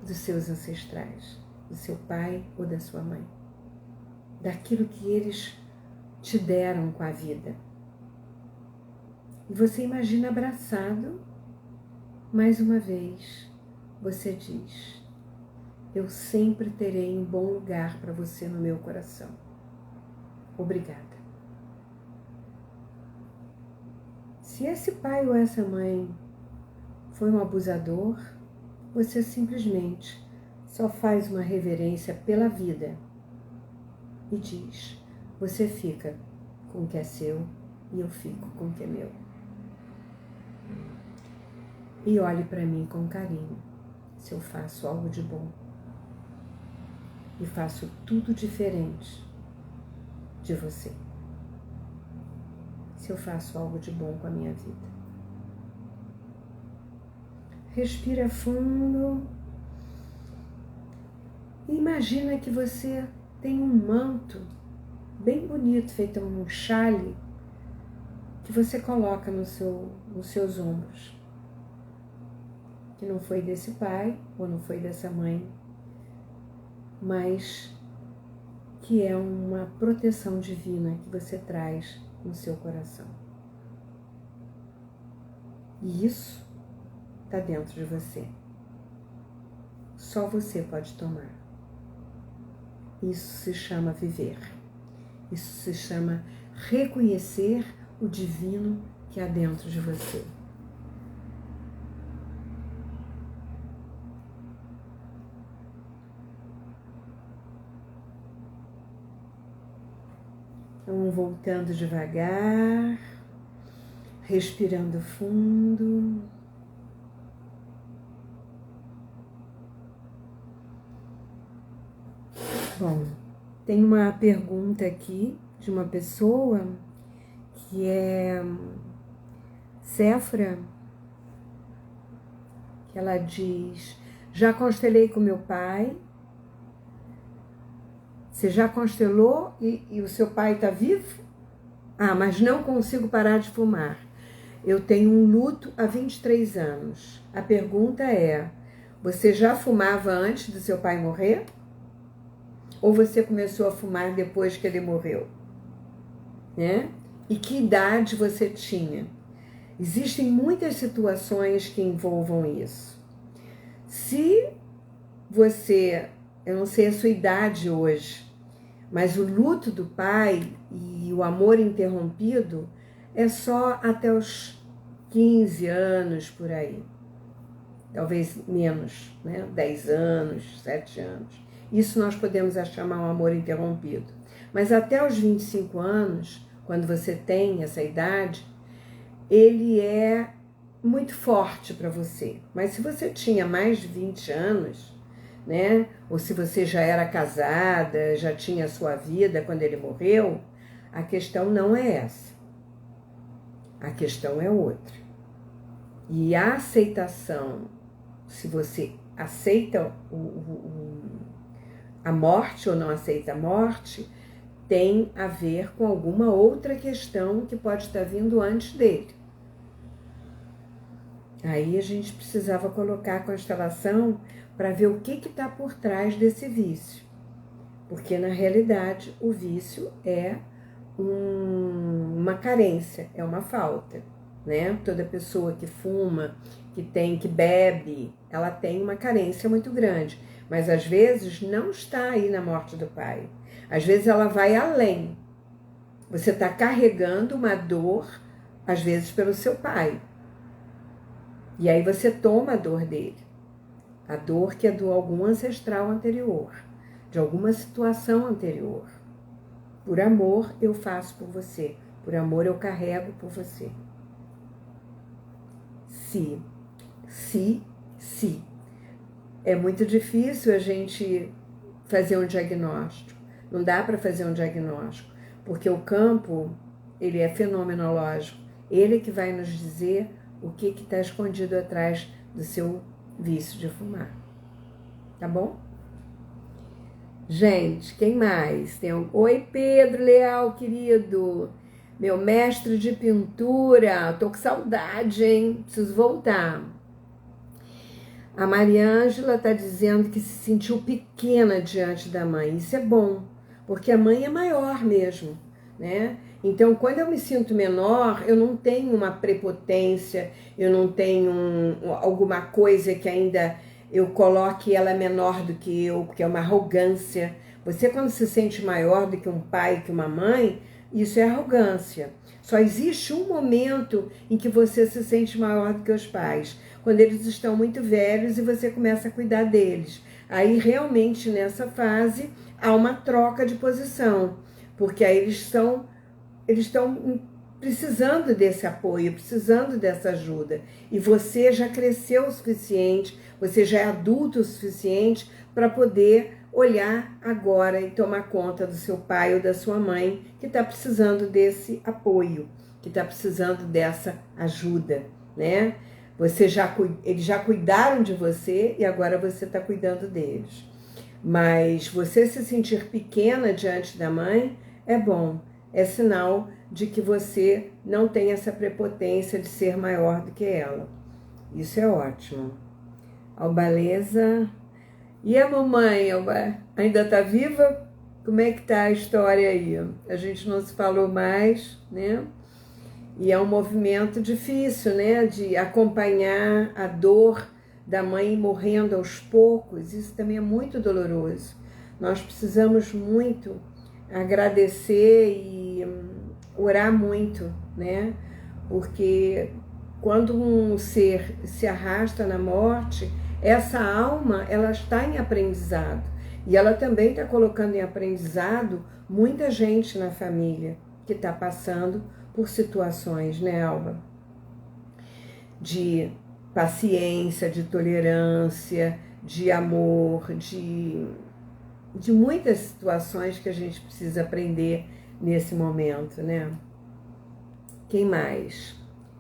Speaker 1: dos seus ancestrais, do seu pai ou da sua mãe, daquilo que eles te deram com a vida. E você imagina abraçado, mais uma vez, você diz: eu sempre terei um bom lugar para você no meu coração. Obrigada. Se esse pai ou essa mãe foi um abusador, você simplesmente só faz uma reverência pela vida e diz: você fica com o que é seu e eu fico com o que é meu. E olhe para mim com carinho, se eu faço algo de bom. E faço tudo diferente de você. Se eu faço algo de bom com a minha vida. Respira fundo. E imagina que você tem um manto bem bonito, feito um chale, que você coloca nos seus ombros. Que não foi desse pai ou não foi dessa mãe, mas que é uma proteção divina que você traz no seu coração. E isso está dentro de você. Só você pode tomar. Isso se chama viver. Isso se chama reconhecer o divino que há dentro de você. Então, voltando devagar, respirando fundo. Bom, tem uma pergunta aqui de uma pessoa que é Séfora, que ela diz: já constelei com meu pai. Você já constelou e o seu pai está vivo? Ah, mas não consigo parar de fumar. Eu tenho um luto há 23 anos. A pergunta é: você já fumava antes do seu pai morrer? Ou você começou a fumar depois que ele morreu? Né? E que idade você tinha? Existem muitas situações que envolvam isso. Se você, eu não sei a sua idade hoje, mas o luto do pai e o amor interrompido é só até os 15 anos por aí. Talvez menos, né? 10 anos, 7 anos. Isso nós podemos chamar um amor interrompido. Mas até os 25 anos, quando você tem essa idade, ele é muito forte para você. Mas se você tinha mais de 20 anos, né? Ou se você já era casada, já tinha a sua vida quando ele morreu, a questão não é essa. A questão é outra. E a aceitação, se você aceita a morte ou não aceita a morte, tem a ver com alguma outra questão que pode estar vindo antes dele. Aí a gente precisava colocar a constelação para ver o que está por trás desse vício. Porque, na realidade, o vício é uma carência, é uma falta, né? Toda pessoa que fuma, que bebe, ela tem uma carência muito grande. Mas, às vezes, não está aí na morte do pai. Às vezes, ela vai além. Você está carregando uma dor, às vezes, pelo seu pai. E aí você toma a dor dele. A dor que é de algum ancestral anterior, de alguma situação anterior. Por amor eu faço por você, por amor eu carrego por você. Se. É muito difícil a gente fazer um diagnóstico. Não dá para fazer um diagnóstico, porque o campo, ele é fenomenológico, Ele que vai nos dizer o que está escondido atrás do seu vício de fumar. Tá bom? Gente, quem mais? Oi, Pedro Leal, querido. Meu mestre de pintura. Tô com saudade, hein? Preciso voltar. A Mariângela está dizendo que se sentiu pequena diante da mãe. Isso é bom, porque a mãe é maior mesmo, né? Então, quando eu me sinto menor, eu não tenho uma prepotência, eu não tenho alguma coisa que ainda eu coloque ela menor do que eu, porque é uma arrogância. Você, quando se sente maior do que um pai, que uma mãe, isso é arrogância. Só existe um momento em que você se sente maior do que os pais, quando eles estão muito velhos e você começa a cuidar deles. Aí, realmente, nessa fase, há uma troca de posição, porque aí eles estão precisando desse apoio, precisando dessa ajuda. E você já cresceu o suficiente, você já é adulto o suficiente para poder olhar agora e tomar conta do seu pai ou da sua mãe, que está precisando desse apoio, que está precisando dessa ajuda, né? Eles já cuidaram de você e agora você está cuidando deles. Mas você se sentir pequena diante da mãe é bom, é sinal de que você não tem essa prepotência de ser maior do que ela. Isso é ótimo. Albaleza. E a mamãe, ainda está viva? Como é que está a história aí? A gente não se falou mais, né? E é um movimento difícil, né? De acompanhar a dor da mãe morrendo aos poucos. Isso também é muito doloroso. Nós precisamos muito agradecer e orar muito, né? Porque quando um ser se arrasta na morte, essa alma, ela está em aprendizado. E ela também está colocando em aprendizado muita gente na família que está passando por situações, né, Alba? De paciência, de tolerância, de amor, de muitas situações que a gente precisa aprender nesse momento, né? Quem mais?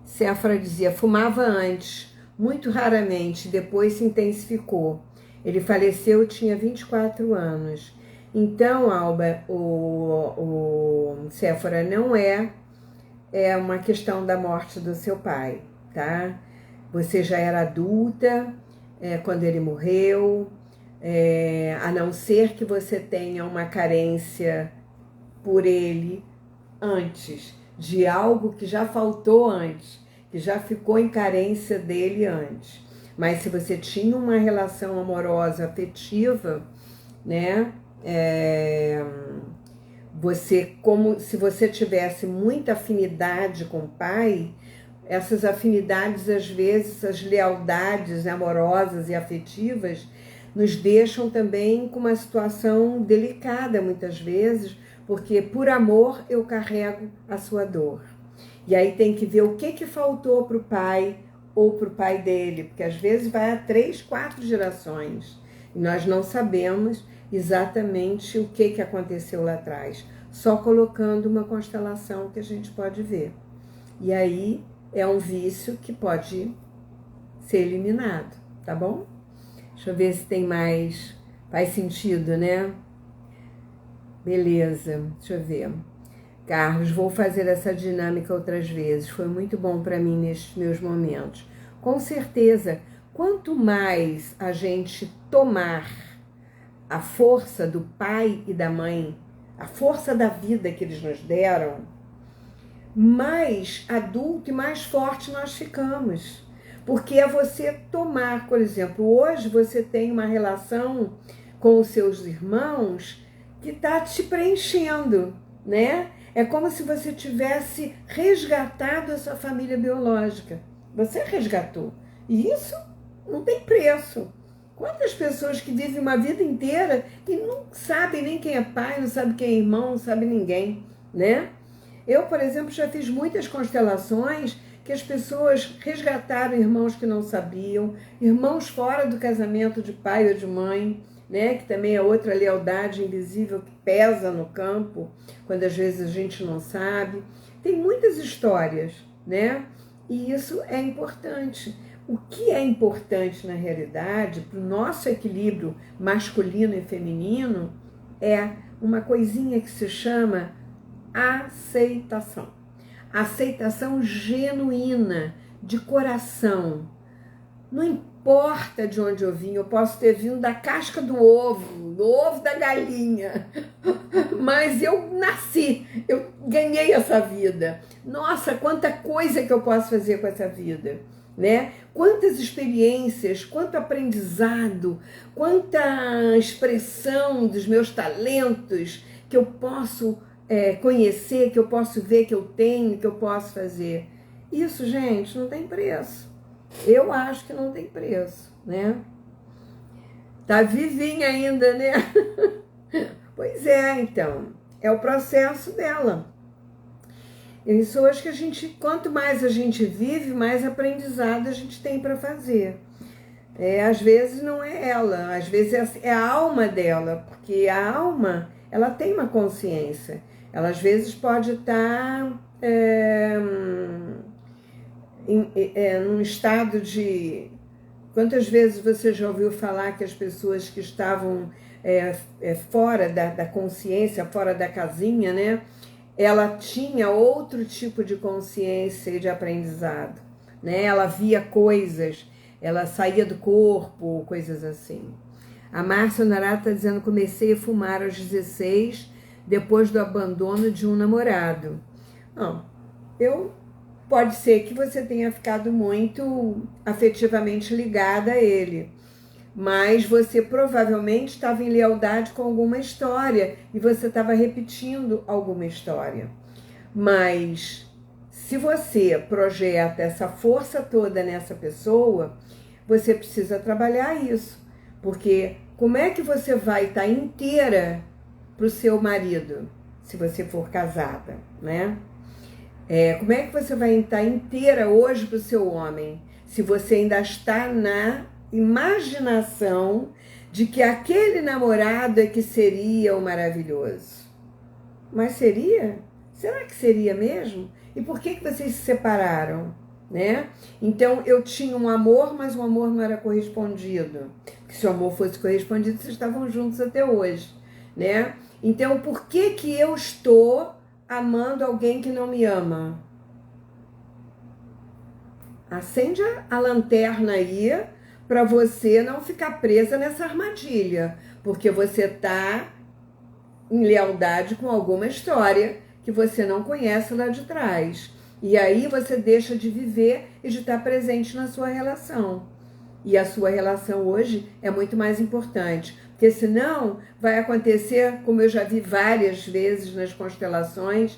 Speaker 1: Séfora dizia, fumava antes, muito raramente, depois se intensificou. Ele faleceu, tinha 24 anos. Então, Alba, o Séfora, não é uma questão da morte do seu pai, tá? Você já era adulta quando ele morreu, a não ser que você tenha uma carência por ele antes, de algo que já faltou antes, que já ficou em carência dele antes. Mas se você tinha uma relação amorosa, afetiva, né? Como se você tivesse muita afinidade com o pai, essas afinidades, às vezes, as lealdades amorosas e afetivas, nos deixam também com uma situação delicada, muitas vezes, porque por amor eu carrego a sua dor. E aí tem que ver o que faltou para o pai ou para o pai dele, porque às vezes vai a 3, 4 gerações e nós não sabemos exatamente o que aconteceu lá atrás, só colocando uma constelação que a gente pode ver. E aí é um vício que pode ser eliminado, tá bom? Deixa eu ver se tem mais. Faz sentido, né? Beleza, deixa eu ver. Carlos, vou fazer essa dinâmica outras vezes. Foi muito bom para mim nestes meus momentos. Com certeza, quanto mais a gente tomar a força do pai e da mãe, a força da vida que eles nos deram, mais adulto e mais forte nós ficamos. Porque é você tomar, por exemplo, hoje você tem uma relação com os seus irmãos que está te preenchendo, né? É como se você tivesse resgatado a sua família biológica. Você resgatou. E isso não tem preço. Quantas pessoas que vivem uma vida inteira e não sabem nem quem é pai, não sabem quem é irmão, não sabem ninguém, né? Eu, por exemplo, já fiz muitas constelações que as pessoas resgataram irmãos que não sabiam, irmãos fora do casamento de pai ou de mãe, né? Que também é outra lealdade invisível que pesa no campo, quando às vezes a gente não sabe. Tem muitas histórias, né? E isso é importante. O que é importante na realidade para o nosso equilíbrio masculino e feminino é uma coisinha que se chama aceitação. Aceitação genuína, de coração. Não importa de onde eu vim, eu posso ter vindo da casca do ovo da galinha, mas eu nasci, eu ganhei essa vida. Nossa, quanta coisa que eu posso fazer com essa vida, né? Quantas experiências, quanto aprendizado, quanta expressão dos meus talentos que eu posso conhecer, que eu posso ver, que eu tenho, que eu posso fazer. Isso, gente, não tem preço. Eu acho que não tem preço, né? Tá vivinha ainda, né? Pois é, então, é o processo dela. Isso acho que quanto mais a gente vive, mais aprendizado a gente tem para fazer. Às vezes não é ela, às vezes é a alma dela, porque a alma, ela tem uma consciência. Ela às vezes pode estar num estado de... Quantas vezes você já ouviu falar que as pessoas que estavam fora da consciência, fora da casinha, né? Ela tinha outro tipo de consciência e de aprendizado, né? Ela via coisas, ela saía do corpo, coisas assim. A Márcia Honorato está dizendo: comecei a fumar aos 16, depois do abandono de um namorado. Não, pode ser que você tenha ficado muito afetivamente ligada a ele, mas você provavelmente estava em lealdade com alguma história e você estava repetindo alguma história. Mas se você projeta essa força toda nessa pessoa, você precisa trabalhar isso, porque como é que você vai estar inteira para o seu marido, se você for casada, né? Como é que você vai estar inteira hoje para o seu homem, se você ainda está na imaginação de que aquele namorado é que seria o maravilhoso? Mas seria? Será que seria mesmo? E por que vocês se separaram, né? Então, eu tinha um amor, mas o amor não era correspondido. Porque se o amor fosse correspondido, vocês estavam juntos até hoje, né? Então, por que eu estou amando alguém que não me ama? Acende a lanterna aí para você não ficar presa nessa armadilha, porque você está em lealdade com alguma história que você não conhece lá de trás. E aí você deixa de viver e de estar presente na sua relação. E a sua relação hoje é muito mais importante, porque senão vai acontecer, como eu já vi várias vezes nas constelações,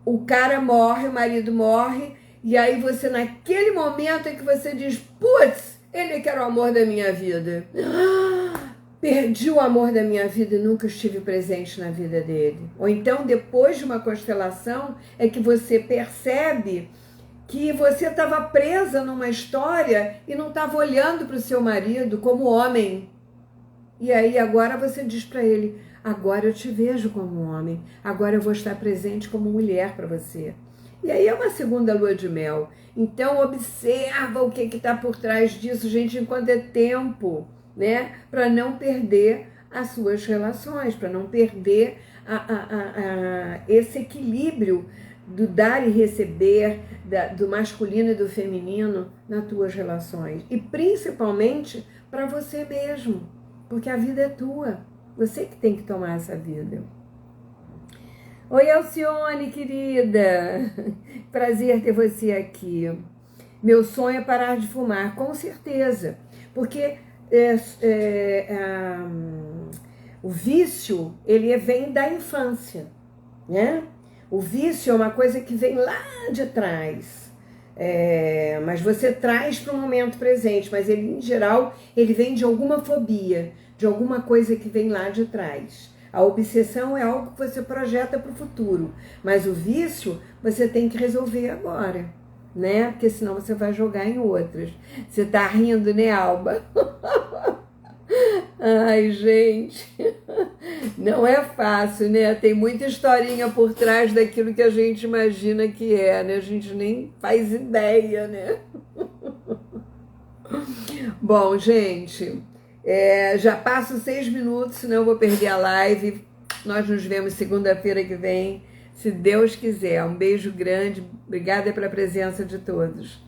Speaker 1: o cara morre, o marido morre, e aí você, naquele momento em que você diz: putz, ele que era o amor da minha vida. Perdi o amor da minha vida e nunca estive presente na vida dele. Ou então, depois de uma constelação, é que você percebe que você estava presa numa história e não estava olhando para o seu marido como homem. E aí agora você diz para ele: agora eu te vejo como homem, agora eu vou estar presente como mulher para você. E aí é uma segunda lua de mel. Então observa o que está por trás disso, gente, enquanto é tempo, né? Para não perder as suas relações, para não perder esse equilíbrio do dar e receber, do masculino e do feminino nas tuas relações. E principalmente para você mesmo, porque a vida é tua. Você que tem que tomar essa vida. Oi, Alcione, querida. Prazer ter você aqui. Meu sonho é parar de fumar, com certeza. Porque o vício, ele vem da infância, né? O vício é uma coisa que vem lá de trás. Mas você traz para o momento presente, mas ele, em geral, ele vem de alguma fobia, de alguma coisa que vem lá de trás. A obsessão é algo que você projeta para o futuro, mas o vício você tem que resolver agora, né? Porque senão você vai jogar em outras. Você tá rindo, né, Alba? Ai, gente. Não é fácil, né? Tem muita historinha por trás daquilo que a gente imagina que é, né? A gente nem faz ideia, né? Bom, gente, já passo 6 minutos, senão eu vou perder a live. Nós nos vemos segunda-feira que vem, se Deus quiser. Um beijo grande, obrigada pela presença de todos.